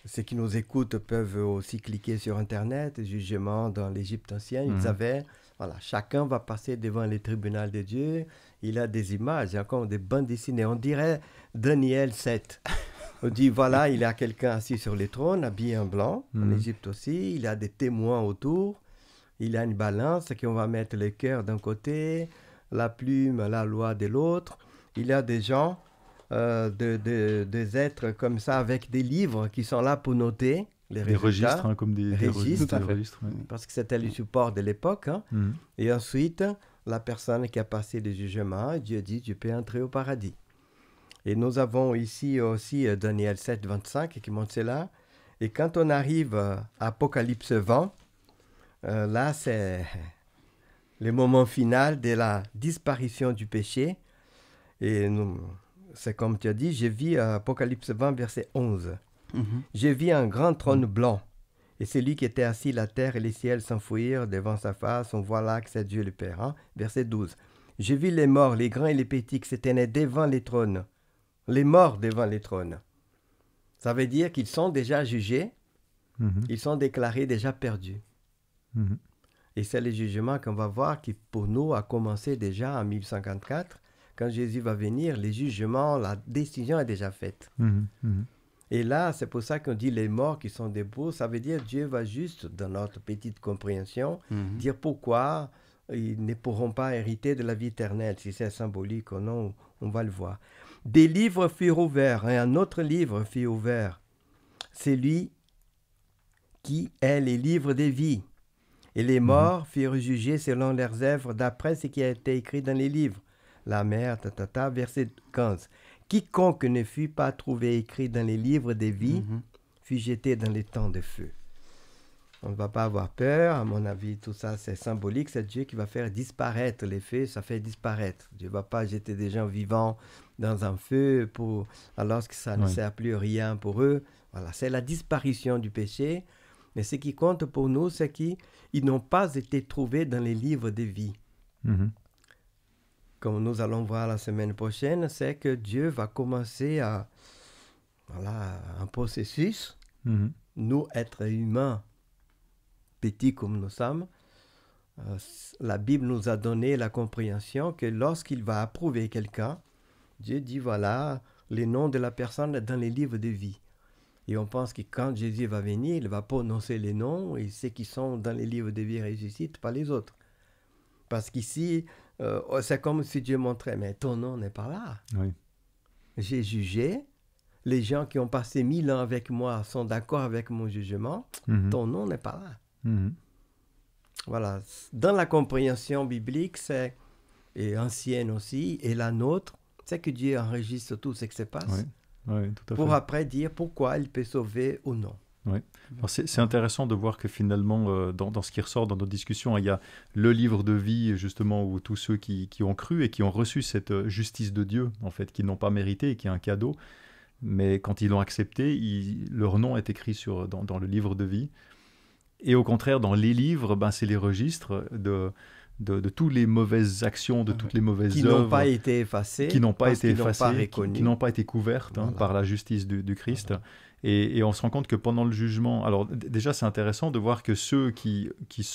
ceux qui nous écoutent peuvent aussi cliquer sur Internet, jugement dans l'Égypte ancienne. Ils avaient, voilà, chacun va passer devant les tribunaux de Dieu. Il a des images, il y a encore des bandes dessinées. On dirait Daniel 7. On dit, voilà, il y a quelqu'un assis sur le trône, habillé en blanc, en Égypte aussi. Il y a des témoins autour. Il y a une balance qu'on va mettre le cœur d'un côté, la plume, la loi de l'autre. Il y a des gens, des êtres comme ça, avec des livres qui sont là pour noter les résultats. Des registres, comme des registres. Parce que c'était le support de l'époque. Et ensuite, la personne qui a passé le jugement, Dieu dit, tu peux entrer au paradis. Et nous avons ici aussi Daniel 7, 25 qui montre cela. Et quand on arrive à Apocalypse 20, là, c'est le moment final de la disparition du péché. Et c'est comme tu as dit, j'ai vu Apocalypse 20, verset 11. J'ai vu un grand trône blanc. Et celui qui était assis, la terre et les ciels s'enfuirent devant sa face. On voit là que c'est Dieu le Père. Verset 12. J'ai vu les morts, les grands et les petits qui se tenaient devant les trônes. Les morts devant les trônes. Ça veut dire qu'ils sont déjà jugés. Ils sont déclarés déjà perdus. Et c'est le jugement qu'on va voir qui, pour nous, a commencé déjà en 1154. Quand Jésus va venir, les jugements, la décision est déjà faite. Et là, c'est pour ça qu'on dit les morts qui sont debout. Ça veut dire Dieu va juste, dans notre petite compréhension, dire pourquoi ils ne pourront pas hériter de la vie éternelle. Si c'est symbolique ou non, on va le voir. Des livres furent ouverts et un autre livre fut ouvert. C'est lui qui est les livres des vies. Et les morts furent jugés selon leurs œuvres d'après ce qui a été écrit dans les livres. La mer, verset 15. Quiconque ne fut pas trouvé écrit dans les livres des vies fut jeté dans les temps de feu. On ne va pas avoir peur. À mon avis, tout ça, c'est symbolique. C'est Dieu qui va faire disparaître les feux. Ça fait disparaître. Dieu ne va pas jeter des gens vivants dans un feu alors que ça ne sert plus à rien pour eux. Voilà, c'est la disparition du péché. Mais ce qui compte pour nous, c'est qu'ils n'ont pas été trouvés dans les livres de vie. Comme nous allons voir la semaine prochaine, c'est que Dieu va commencer un processus. Nous, êtres humains, petits comme nous sommes, la Bible nous a donné la compréhension que lorsqu'il va approuver quelqu'un, Dieu dit, voilà, les noms de la personne dans les livres de vie. Et on pense que quand Jésus va venir, il va prononcer les noms et ceux qui sont dans les livres de vie ressuscitent, pas les autres. Parce qu'ici, c'est comme si Dieu montrait, mais ton nom n'est pas là. Oui. J'ai jugé, les gens qui ont passé 1000 ans avec moi sont d'accord avec mon jugement, ton nom n'est pas là. Voilà, dans la compréhension biblique, et ancienne aussi, et la nôtre, c'est que Dieu enregistre tout ce qui se passe. Oui, tout à fait. Pour après dire pourquoi il peut sauver ou non. Oui. C'est intéressant de voir que finalement, dans ce qui ressort dans nos discussions, il y a le livre de vie, justement, où tous ceux qui ont cru et qui ont reçu cette justice de Dieu, en fait, qui n'ont pas mérité et qui est un cadeau, mais quand ils l'ont accepté, leur nom est écrit dans le livre de vie. Et au contraire, dans les livres, c'est les registres de toutes les mauvaises actions, de toutes les mauvaises œuvres. Qui n'ont pas été effacées. Qui n'ont pas été effacées, qui n'ont pas été couvertes par la justice du Christ. Voilà. Et on se rend compte que pendant le jugement... Alors déjà, c'est intéressant de voir que ceux qui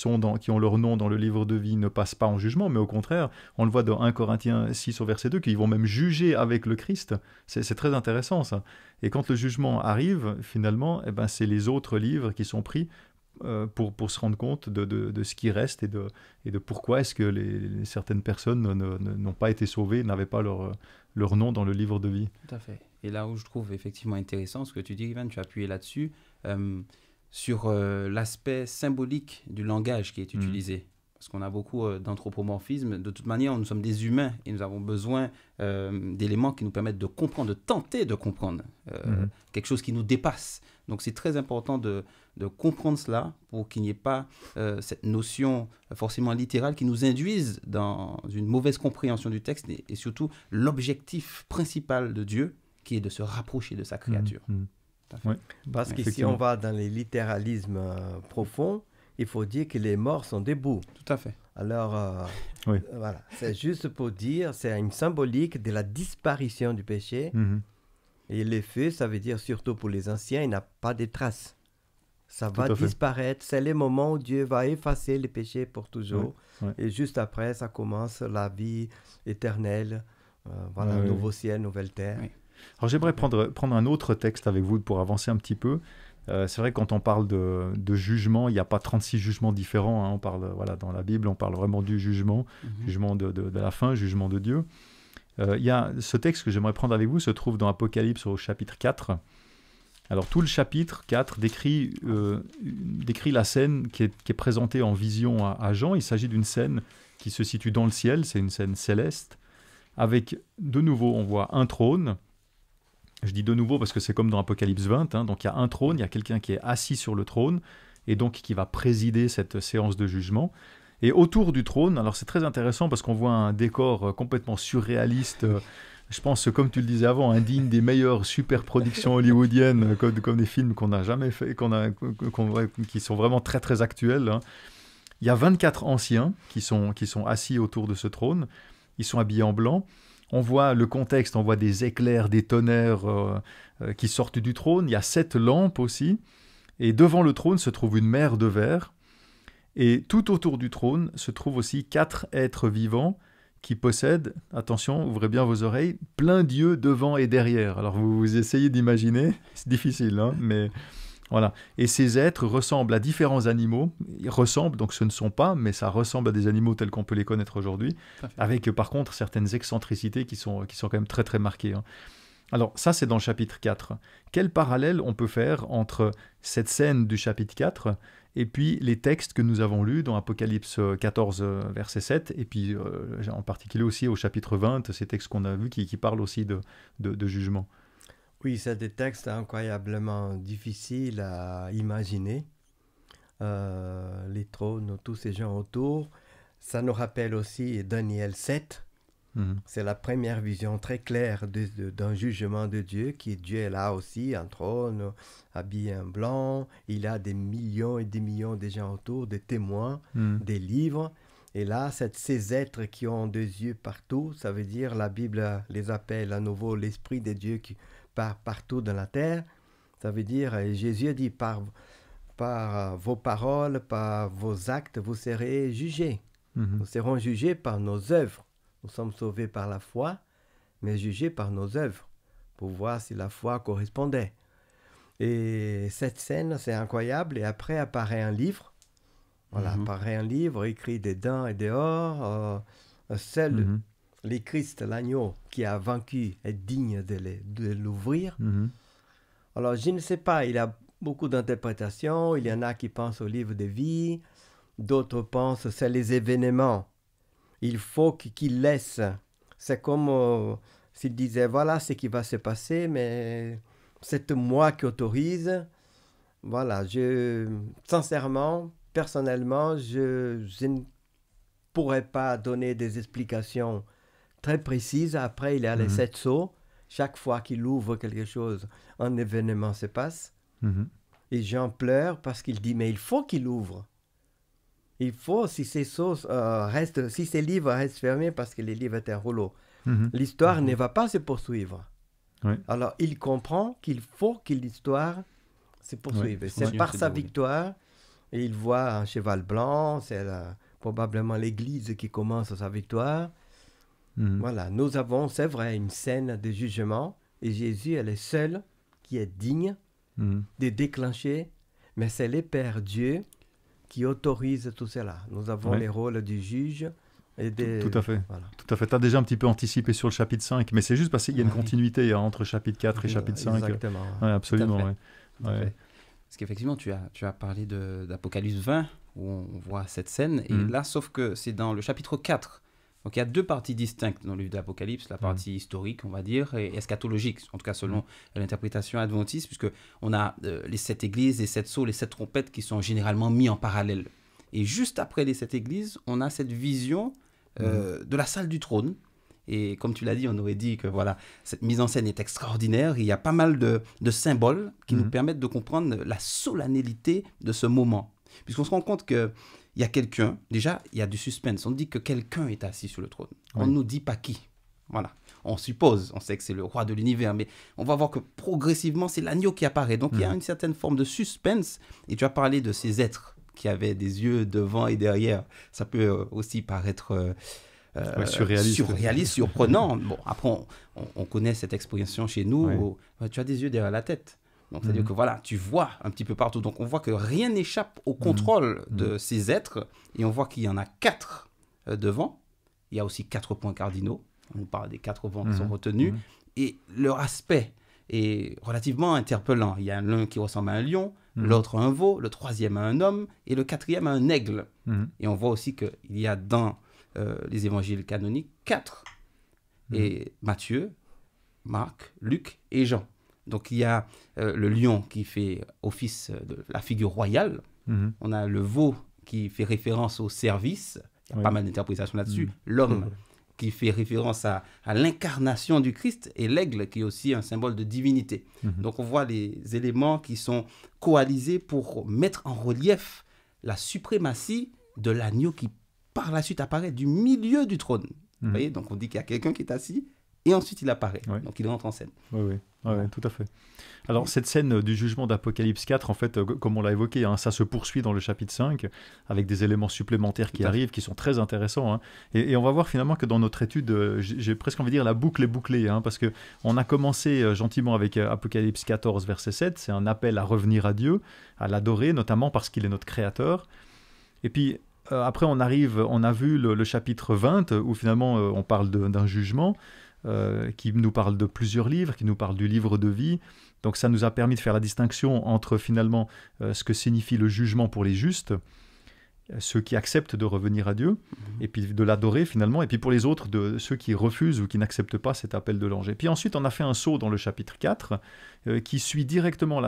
ont leur nom dans le livre de vie ne passent pas en jugement, mais au contraire, on le voit dans 1 Corinthiens 6 au verset 2, qu'ils vont même juger avec le Christ. C'est très intéressant, ça. Et quand le jugement arrive, finalement, c'est les autres livres qui sont pris pour se rendre compte de ce qui reste et de pourquoi est-ce que certaines personnes n'ont pas été sauvées, n'avaient pas leur nom dans le livre de vie. Tout à fait. Et là où je trouve effectivement intéressant ce que tu dis, Ivan, tu as appuyé là-dessus, sur l'aspect symbolique du langage qui est utilisé. Parce qu'on a beaucoup d'anthropomorphisme. De toute manière, nous sommes des humains et nous avons besoin d'éléments qui nous permettent de comprendre, de tenter de comprendre quelque chose qui nous dépasse. Donc c'est très important de comprendre cela pour qu'il n'y ait pas cette notion forcément littérale qui nous induise dans une mauvaise compréhension du texte et surtout l'objectif principal de Dieu qui est de se rapprocher de sa créature. Ouais. Parce que si on va dans les littéralismes profonds, il faut dire que les morts sont debout. Tout à fait. Alors, voilà, c'est juste pour dire, c'est une symbolique de la disparition du péché. Et le feu, ça veut dire surtout pour les anciens, il n'y a pas de traces. Ça va disparaître. C'est le moment où Dieu va effacer le péché pour toujours. Et juste après, ça commence la vie éternelle. Nouveau ciel, nouvelle terre. Alors j'aimerais prendre un autre texte avec vous pour avancer un petit peu. C'est vrai que quand on parle de jugement, il n'y a pas 36 jugements différents. On parle, dans la Bible, on parle vraiment du jugement, jugement de la fin, jugement de Dieu. Il y a ce texte que j'aimerais prendre avec vous se trouve dans Apocalypse au chapitre 4. Alors tout le chapitre 4 décrit la scène qui est présentée en vision à Jean. Il s'agit d'une scène qui se situe dans le ciel, c'est une scène céleste, avec de nouveau on voit un trône. Je dis de nouveau parce que c'est comme dans Apocalypse 20, donc il y a un trône, il y a quelqu'un qui est assis sur le trône et donc qui va présider cette séance de jugement. Et autour du trône, alors c'est très intéressant parce qu'on voit un décor complètement surréaliste, je pense, comme tu le disais avant, indigne des meilleures super-productions hollywoodiennes, comme des films qu'on n'a jamais fait, qui sont vraiment très très actuels. Il y a 24 anciens qui sont assis autour de ce trône, ils sont habillés en blanc. On voit le contexte, on voit des éclairs, des tonnerres qui sortent du trône. Il y a 7 lampes aussi. Et devant le trône se trouve une mer de verre. Et tout autour du trône se trouvent aussi 4 êtres vivants qui possèdent, attention, ouvrez bien vos oreilles, plein d'yeux devant et derrière. Alors vous essayez d'imaginer, c'est difficile, mais voilà. Et ces êtres ressemblent à différents animaux. Ils ressemblent, donc ce ne sont pas, mais ça ressemble à des animaux tels qu'on peut les connaître aujourd'hui, avec par contre certaines excentricités qui sont quand même très très marquées. Alors ça c'est dans le chapitre 4. Quel parallèle on peut faire entre cette scène du chapitre 4 et puis les textes que nous avons lus dans Apocalypse 14, verset 7, et puis en particulier aussi au chapitre 20, ces textes qu'on a vus qui parlent aussi de jugement. Oui, c'est des textes incroyablement difficiles à imaginer. Les trônes, tous ces gens autour. Ça nous rappelle aussi Daniel 7, C'est la première vision très claire d'un jugement de Dieu, qui Dieu est là aussi, un trône, habillé en blanc. Il a des millions et des millions de gens autour, des témoins, des livres. Et là, ces êtres qui ont des yeux partout, ça veut dire, la Bible les appelle à nouveau l'Esprit de Dieu qui part partout dans la terre. Ça veut dire, Jésus a dit, par vos paroles, par vos actes, vous serez jugés. Nous serons jugés par nos œuvres. Nous sommes sauvés par la foi, mais jugés par nos œuvres, pour voir si la foi correspondait. Et cette scène, c'est incroyable. Et après apparaît un livre. Voilà, apparaît un livre écrit dedans et dehors. Seul le Christ, l'agneau, qui a vaincu, est digne de l'ouvrir. Alors, je ne sais pas, il y a beaucoup d'interprétations. Il y en a qui pensent au livre de vie. D'autres pensent que c'est les événements. Il faut qu'il laisse. C'est comme s'il disait, voilà ce qui va se passer, mais c'est moi qui autorise. Voilà, sincèrement, personnellement, je ne pourrais pas donner des explications très précises. Après, il y a les 7 sceaux. Chaque fois qu'il ouvre quelque chose, un événement se passe. Et Jean pleure parce qu'il dit, mais il faut qu'il ouvre. Il faut, si ces livres restent fermés parce que les livres étaient en rouleau, l'histoire ne va pas se poursuivre. Oui. Alors, il comprend qu'il faut que l'histoire se poursuive. C'est par sa victoire, et il voit un cheval blanc, c'est probablement l'Église qui commence sa victoire. Voilà, nous avons, c'est vrai, une scène de jugement, et Jésus est le seul qui est digne de déclencher, mais c'est le Père Dieu qui autorise tout cela. Nous avons les rôles du juge et des... Tout à fait. Voilà. Tout à fait. Tu as déjà un petit peu anticipé sur le chapitre 5, mais c'est juste parce qu'il y a une continuité entre chapitre 4 et chapitre 5. Exactement. Ouais, absolument. Parce qu'effectivement, tu as parlé d'Apocalypse 20, où on voit cette scène, et là, sauf que c'est dans le chapitre 4. Donc, il y a 2 parties distinctes dans le livre d'Apocalypse, la partie historique, on va dire, et eschatologique, en tout cas selon l'interprétation adventiste, puisqu'on a les 7 églises, les 7 sceaux, les 7 trompettes qui sont généralement mis en parallèle. Et juste après les 7 églises, on a cette vision de la salle du trône. Et comme tu l'as dit, on aurait dit que voilà, cette mise en scène est extraordinaire. Il y a pas mal de symboles qui nous permettent de comprendre la solennité de ce moment. Puisqu'on se rend compte que il y a quelqu'un, déjà, il y a du suspense. On dit que quelqu'un est assis sur le trône. On ne nous dit pas qui. Voilà. On suppose, on sait que c'est le roi de l'univers, mais on va voir que progressivement, c'est l'agneau qui apparaît. Donc, il y a une certaine forme de suspense. Et tu as parlé de ces êtres qui avaient des yeux devant et derrière. Ça peut aussi paraître surréaliste, surprenant. Bon, après, on connaît cette expression chez nous. Tu as des yeux derrière la tête. Donc, c'est-à-dire que voilà, tu vois un petit peu partout. Donc, on voit que rien n'échappe au contrôle de ces êtres. Et on voit qu'il y en a 4 devant. Il y a aussi 4 points cardinaux. On nous parle des 4 vents qui sont retenus. Et leur aspect est relativement interpellant. Il y a l'un qui ressemble à un lion, l'autre à un veau, le 3e à un homme et le 4e à un aigle. Et on voit aussi qu'il y a dans les évangiles canoniques 4. Et Matthieu, Marc, Luc et Jean. Donc, il y a le lion qui fait office de la figure royale. On a le veau qui fait référence au service. Il y a pas mal d'interprétations là-dessus. L'homme qui fait référence à l'incarnation du Christ. Et l'aigle qui est aussi un symbole de divinité. Donc, on voit les éléments qui sont coalisés pour mettre en relief la suprématie de l'agneau qui, par la suite, apparaît du milieu du trône. Vous voyez, donc on dit qu'il y a quelqu'un qui est assis. Et ensuite, il apparaît. Donc, il rentre en scène. Oui, tout à fait. Alors, cette scène du jugement d'Apocalypse 4, en fait, comme on l'a évoqué, ça se poursuit dans le chapitre 5, avec des éléments supplémentaires qui arrivent, qui sont très intéressants. Et on va voir finalement que dans notre étude, j'ai presque envie de dire la boucle est bouclée, parce qu'on a commencé gentiment avec Apocalypse 14, verset 7. C'est un appel à revenir à Dieu, à l'adorer, notamment parce qu'il est notre créateur. Et puis, après, on a vu le chapitre 20, où finalement, on parle d'un jugement. Qui nous parle de plusieurs livres, qui nous parle du livre de vie. Donc ça nous a permis de faire la distinction entre finalement ce que signifie le jugement pour les justes, ceux qui acceptent de revenir à Dieu, et puis de l'adorer finalement, et puis pour les autres, de ceux qui refusent ou qui n'acceptent pas cet appel de l'ange. Et puis ensuite, on a fait un saut dans le chapitre 4, qui suit directement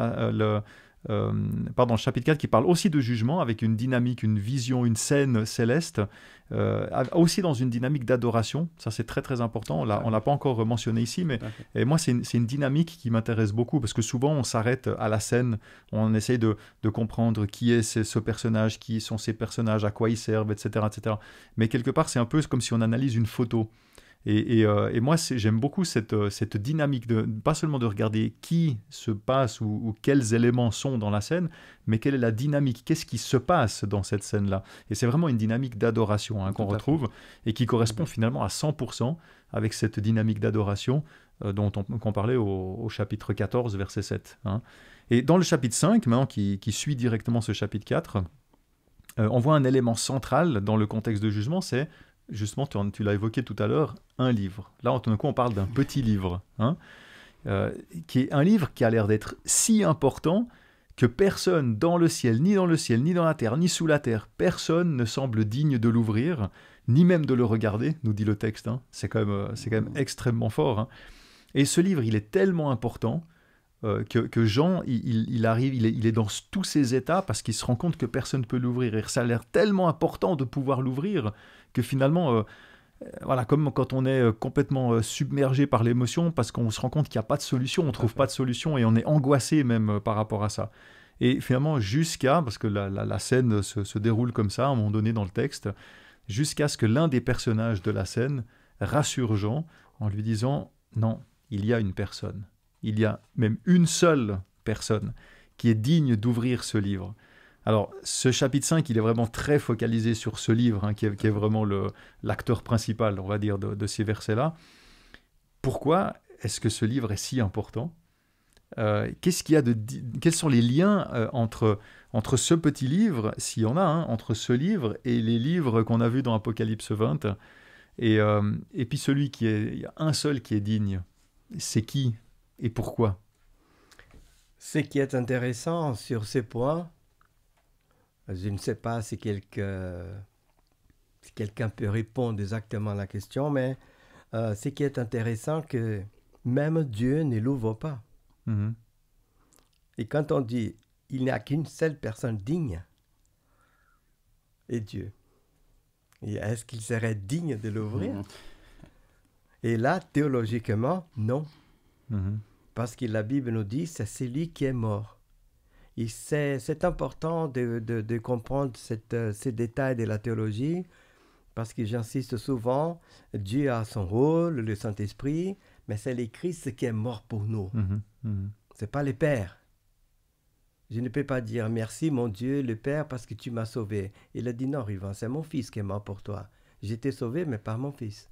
chapitre 4 qui parle aussi de jugement, avec une dynamique, une vision, une scène céleste, aussi dans une dynamique d'adoration. Ça, c'est très, très important. On ne l'a pas encore mentionné ici, mais et moi, c'est une dynamique qui m'intéresse beaucoup, parce que souvent, on s'arrête à la scène, on essaye de comprendre qui est ce personnage, qui sont ces personnages, à quoi ils servent, etc., etc. Mais quelque part, c'est un peu comme si on analyse une photo. Et moi, j'aime beaucoup cette dynamique, pas seulement de regarder qui se passe ou quels éléments sont dans la scène, mais quelle est la dynamique, qu'est-ce qui se passe dans cette scène-là. Et c'est vraiment une dynamique d'adoration qu'on retrouve et qui correspond finalement à 100% avec cette dynamique d'adoration qu'on parlait au chapitre 14, verset 7. Et dans le chapitre 5, maintenant, qui suit directement ce chapitre 4, on voit un élément central dans le contexte de jugement, c'est justement, tu l'as évoqué tout à l'heure, un livre. Là, tout d'un coup, on parle d'un petit livre, qui est un livre qui a l'air d'être si important que personne dans le ciel, ni dans la terre, ni sous la terre, personne ne semble digne de l'ouvrir, ni même de le regarder, nous dit le texte. C'est quand même extrêmement fort. Et ce livre, il est tellement important que Jean, il arrive, il est dans tous ses états parce qu'il se rend compte que personne ne peut l'ouvrir. Et ça a l'air tellement important de pouvoir l'ouvrir que finalement, comme quand on est complètement submergé par l'émotion parce qu'on se rend compte qu'il n'y a pas de solution, on ne trouve pas de solution et on est angoissé même par rapport à ça. Et finalement, parce que la scène se déroule comme ça, à un moment donné dans le texte, jusqu'à ce que l'un des personnages de la scène rassure Jean en lui disant « Non, il y a une personne. Il y a même une seule personne qui est digne d'ouvrir ce livre. » Alors, ce chapitre 5, il est vraiment très focalisé sur ce livre, qui est vraiment l'acteur principal, on va dire, de ces versets-là. Pourquoi est-ce que ce livre est si important ? Quels sont les liens entre ce petit livre, s'il y en a, entre ce livre et les livres qu'on a vus dans Apocalypse 20 et puis il y a un seul qui est digne. C'est qui et pourquoi ? Ce qui est intéressant sur ces points, je ne sais pas si quelqu'un peut répondre exactement à la question, mais ce qui est intéressant, que même Dieu ne l'ouvre pas. Mm-hmm. Et quand on dit « il n'y a qu'une seule personne digne », et Dieu, et est-ce qu'il serait digne de l'ouvrir ? Mm-hmm. Et là, théologiquement, non. Mm-hmm. Parce que la Bible nous dit, c'est celui qui est mort. Et c'est important de comprendre ces détails de la théologie, parce que j'insiste souvent, Dieu a son rôle, le Saint-Esprit, mais c'est le Christ qui est mort pour nous. Ce n'est pas le Père. Je ne peux pas dire merci mon Dieu, le Père, parce que tu m'as sauvé. Il a dit non, Yvan, c'est mon Fils qui est mort pour toi. J'ai été sauvé, mais par mon Fils.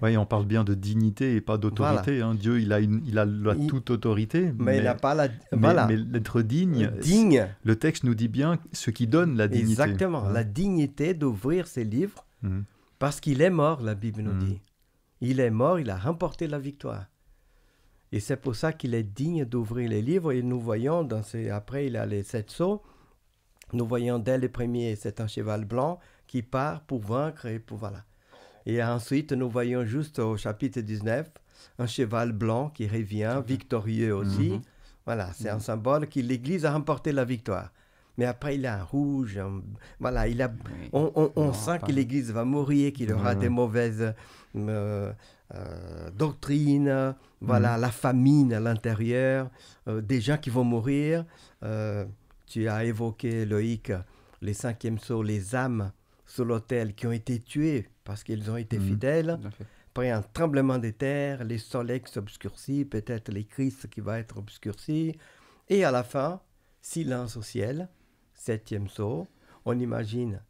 Oui, on parle bien de dignité et pas d'autorité. Voilà. Dieu, il a toute autorité. Mais il n'a pas la... Mais l'être digne, le texte nous dit bien ce qui donne la dignité. Exactement, la dignité d'ouvrir ses livres, parce qu'il est mort, la Bible nous dit. Il est mort, il a remporté la victoire. Et c'est pour ça qu'il est digne d'ouvrir les livres. Et nous voyons, après il a les 7 sceaux, nous voyons dès le premier, c'est un cheval blanc qui part pour vaincre et pour... Voilà. Et ensuite, nous voyons juste au chapitre 19, un cheval blanc qui revient, victorieux aussi. Voilà, c'est un symbole que l'Église a remporté la victoire. Mais après, il a un rouge. Voilà, on sent que l'Église va mourir, qu'il y aura des mauvaises doctrines. Voilà, la famine à l'intérieur, des gens qui vont mourir. Tu as évoqué, Loïc, les 5e sceaux, les âmes sur l'autel qui ont été tuées parce qu'ils ont été fidèles. Après un tremblement de terre, les soleils qui s'obscurcissent, peut-être les Christ qui va être obscurci. Et à la fin, silence au ciel, 7e sceau. On imagine,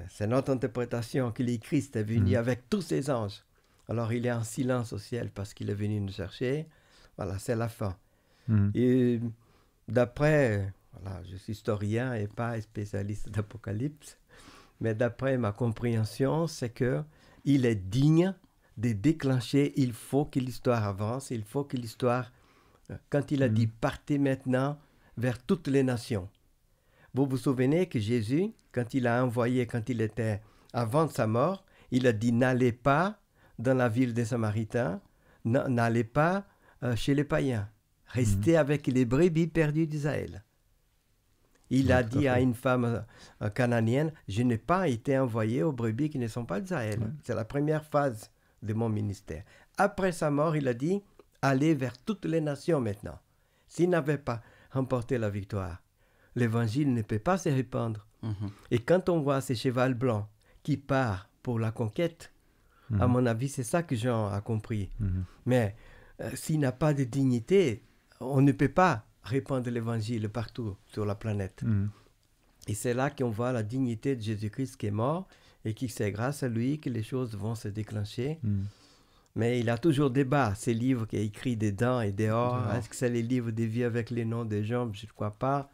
c'est notre interprétation, que le Christ est venu avec tous ses anges. Alors il est en silence au ciel parce qu'il est venu nous chercher. Voilà, c'est la fin. Et d'après, voilà, je suis historien et pas spécialiste d'Apocalypse, mais d'après ma compréhension, c'est qu'il est digne de déclencher, il faut que l'histoire avance, il faut que l'histoire, quand il a dit « partez maintenant vers toutes les nations ». Vous vous souvenez que Jésus, quand il a envoyé, quand il était avant sa mort, il a dit « n'allez pas dans la ville des Samaritains, n'allez pas chez les païens, rester avec les brebis perdues d'Israël. Il a dit à une femme cananienne, je n'ai pas été envoyé aux brebis qui ne sont pas d'Israël. Ouais. C'est la première phase de mon ministère. Après sa mort, il a dit, allez vers toutes les nations maintenant. S'il n'avait pas remporté la victoire, l'évangile ne peut pas se répandre. Et quand on voit ces chevals blancs qui partent pour la conquête, à mon avis, c'est ça que Jean a compris. Mais s'il n'a pas de dignité, on ne peut pas répandre l'évangile partout sur la planète. Et c'est là qu'on voit la dignité de Jésus-Christ qui est mort et que c'est grâce à lui que les choses vont se déclencher. Mais il a toujours débat, ces livres qu'il a écrits dedans et dehors. Est-ce que c'est les livres de vie avec les noms des gens? Je ne crois pas.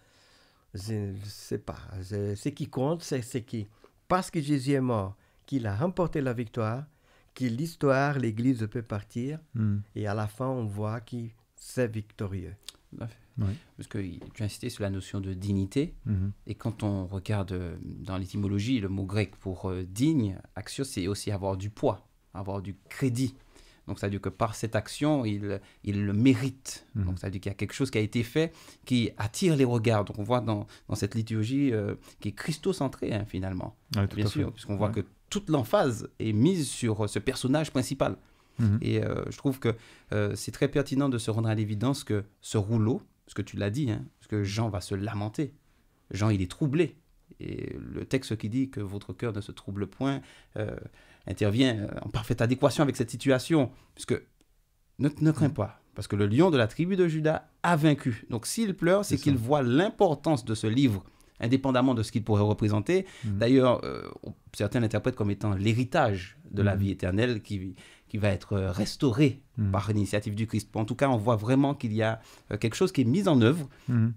Je ne sais pas. Ce qui compte, c'est parce que Jésus est mort, qu'il a remporté la victoire, que l'histoire, l'Église peut partir. Et à la fin, on voit que c'est victorieux. Oui. Parce que tu as insisté sur la notion de dignité, et quand on regarde dans l'étymologie, le mot grec pour digne, axios, c'est aussi avoir du poids, avoir du crédit. Donc, ça veut dire que par cette action, il le mérite. Donc, ça veut dire qu'il y a quelque chose qui a été fait qui attire les regards. Donc, on voit dans cette liturgie qui est christocentrée, finalement. Bien sûr, puisqu'on voit que toute l'emphase est mise sur ce personnage principal. Et je trouve que c'est très pertinent de se rendre à l'évidence que ce rouleau, parce que tu l'as dit, parce que Jean va se lamenter. Jean, il est troublé. Et le texte qui dit que votre cœur ne se trouble point intervient en parfaite adéquation avec cette situation. Puisque ne crains pas, parce que le lion de la tribu de Juda a vaincu. Donc s'il pleure, c'est qu'il voit l'importance de ce livre, indépendamment de ce qu'il pourrait représenter. D'ailleurs, certains l'interprètent comme étant l'héritage de la vie éternelle qui va être restauré par l'initiative du Christ. En tout cas, on voit vraiment qu'il y a quelque chose qui est mis en œuvre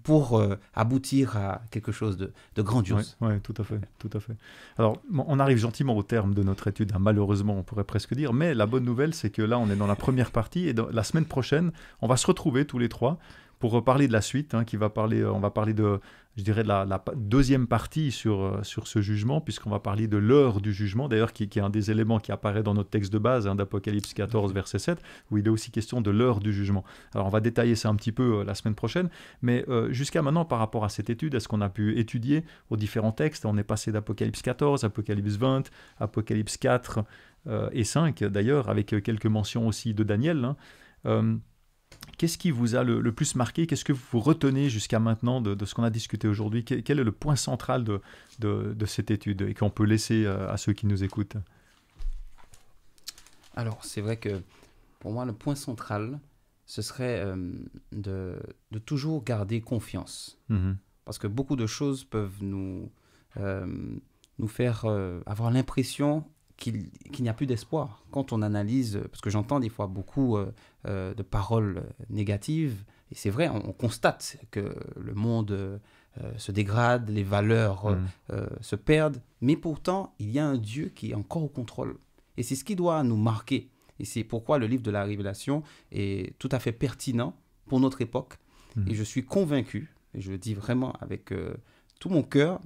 pour aboutir à quelque chose de grandiose. Oui, tout à fait, tout à fait. Alors, on arrive gentiment au terme de notre étude, malheureusement, on pourrait presque dire, mais la bonne nouvelle, c'est que là, on est dans la première partie, et la semaine prochaine, on va se retrouver tous les trois pour parler de la suite, on va parler de, je dirais, de la deuxième partie sur ce jugement, puisqu'on va parler de l'heure du jugement, d'ailleurs, qui est un des éléments qui apparaît dans notre texte de base, d'Apocalypse 14, verset 7, où il est aussi question de l'heure du jugement. Alors, on va détailler ça un petit peu la semaine prochaine, mais jusqu'à maintenant, par rapport à cette étude, est-ce qu'on a pu étudier aux différents textes? On est passé d'Apocalypse 14, Apocalypse 20, Apocalypse 4 et 5, d'ailleurs, avec quelques mentions aussi de Daniel, Qu'est-ce qui vous a le plus marqué? Qu'est-ce que vous retenez jusqu'à maintenant de ce qu'on a discuté aujourd'hui? Quel est le point central de cette étude et qu'on peut laisser à ceux qui nous écoutent? Alors, c'est vrai que pour moi, le point central, ce serait de toujours garder confiance. Parce que beaucoup de choses peuvent nous faire avoir l'impression qu'il n'y a plus d'espoir. Quand on analyse, parce que j'entends des fois beaucoup de paroles négatives, et c'est vrai, on constate que le monde se dégrade, les valeurs se perdent, mais pourtant, il y a un Dieu qui est encore au contrôle. Et c'est ce qui doit nous marquer. Et c'est pourquoi le livre de la Révélation est tout à fait pertinent pour notre époque. Et je suis convaincu, et je le dis vraiment avec tout mon cœur,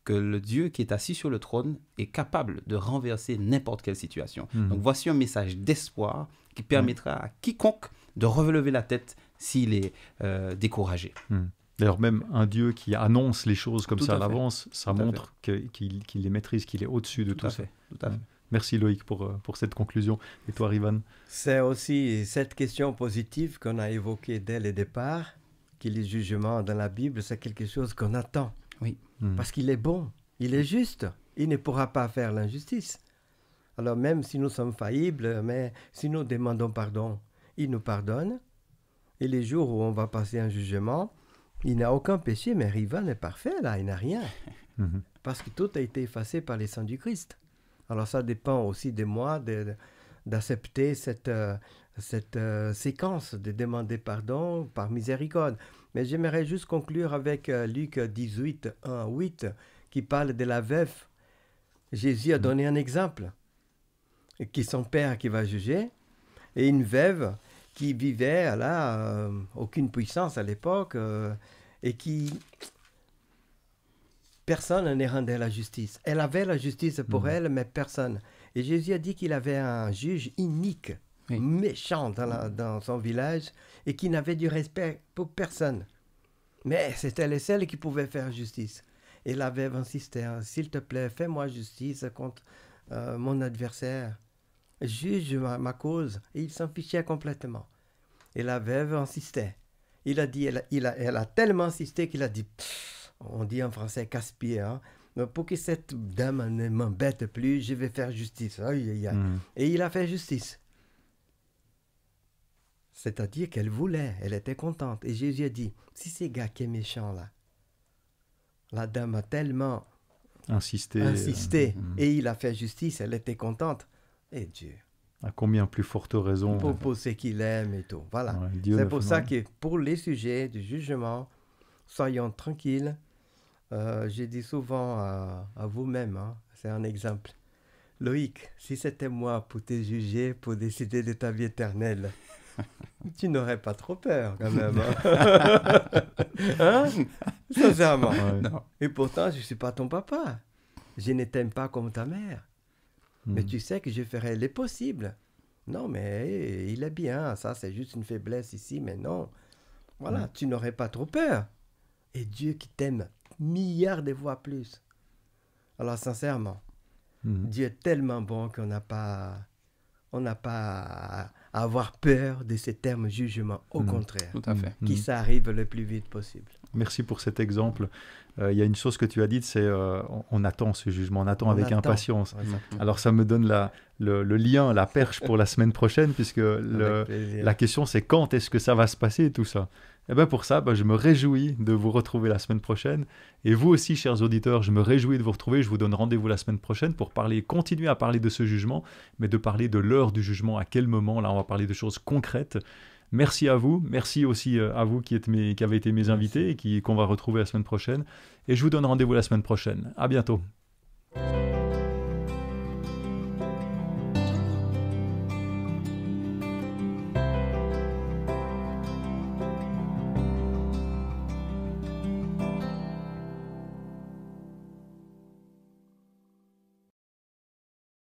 que le Dieu qui est assis sur le trône est capable de renverser n'importe quelle situation. Donc voici un message d'espoir qui permettra à quiconque de relever la tête s'il est découragé. D'ailleurs, même un Dieu qui annonce les choses comme ça à l'avance, ça montre qu'il les maîtrise, qu'il est au-dessus de tout ça. Tout à fait. Merci Loïc pour cette conclusion. Et toi, Rivan? C'est aussi cette question positive qu'on a évoquée dès le départ, que les jugements dans la Bible, c'est quelque chose qu'on attend. Oui. Parce qu'il est bon, il est juste, il ne pourra pas faire l'injustice. Alors même si nous sommes faillibles, mais si nous demandons pardon, il nous pardonne. Et les jours où on va passer un jugement, il n'a aucun péché, mais Rivan est parfait là, il n'a rien. Parce que tout a été effacé par les sangs du Christ. Alors ça dépend aussi de moi d'accepter cette séquence de demander pardon par miséricorde. Mais j'aimerais juste conclure avec Luc 18, 1, 8, qui parle de la veuve. Jésus a donné un exemple, qui est son père qui va juger, et une veuve qui vivait, aucune puissance à l'époque, et qui... Personne ne rendait la justice. Elle avait la justice pour elle, mais personne. Et Jésus a dit qu'il avait un juge inique. méchant dans son village et qui n'avait du respect pour personne. Mais c'était les seuls qui pouvaient faire justice. Et la veuve insistait, hein, s'il te plaît, fais-moi justice contre mon adversaire. Juge ma cause. Et il s'en fichait complètement. Et la veuve insistait. Il a dit, elle a tellement insisté qu'il a dit, on dit en français casse-pied, hein, pour que cette dame ne m'embête plus, je vais faire justice. Aïe, aïe, aïe. Et il a fait justice. C'est-à-dire qu'elle voulait, elle était contente. Et Jésus a dit, si ces gars qui est méchant là, la dame a tellement insisté et il a fait justice, elle était contente. Et Dieu. À combien plus forte raison. Pour ce qu'il aime et tout. Voilà. Ouais, c'est pour ça que pour les sujets du jugement, soyons tranquilles. J'ai dit souvent à vous-même, hein, c'est un exemple. Loïc, si c'était moi pour te juger, pour décider de ta vie éternelle, tu n'aurais pas trop peur quand même. Hein? Sincèrement. Ouais. Et pourtant, je ne suis pas ton papa. Je ne t'aime pas comme ta mère. Mais tu sais que je ferai les possibles. Non, mais il est bien. Ça, c'est juste une faiblesse ici. Mais non. Voilà, tu n'aurais pas trop peur. Et Dieu qui t'aime milliards de fois plus. Alors, sincèrement, Dieu est tellement bon qu'on n'a pas à avoir peur de ces termes jugement. Au contraire. Tout à fait. Que ça arrive le plus vite possible. Merci pour cet exemple. Il y a une chose que tu as dite, c'est on attend ce jugement, on attend avec impatience. Alors ça me donne le lien, la perche pour la semaine prochaine, puisque la question c'est quand est-ce que ça va se passer tout ça. Et bien pour ça, je me réjouis de vous retrouver la semaine prochaine. Et vous aussi, chers auditeurs, je me réjouis de vous retrouver. Je vous donne rendez-vous la semaine prochaine pour continuer à parler de ce jugement, mais de parler de l'heure du jugement, à quel moment. Là, on va parler de choses concrètes. Merci à vous, merci aussi à vous qui avez été mes invités et qu'on va retrouver la semaine prochaine. Et je vous donne rendez-vous la semaine prochaine. À bientôt.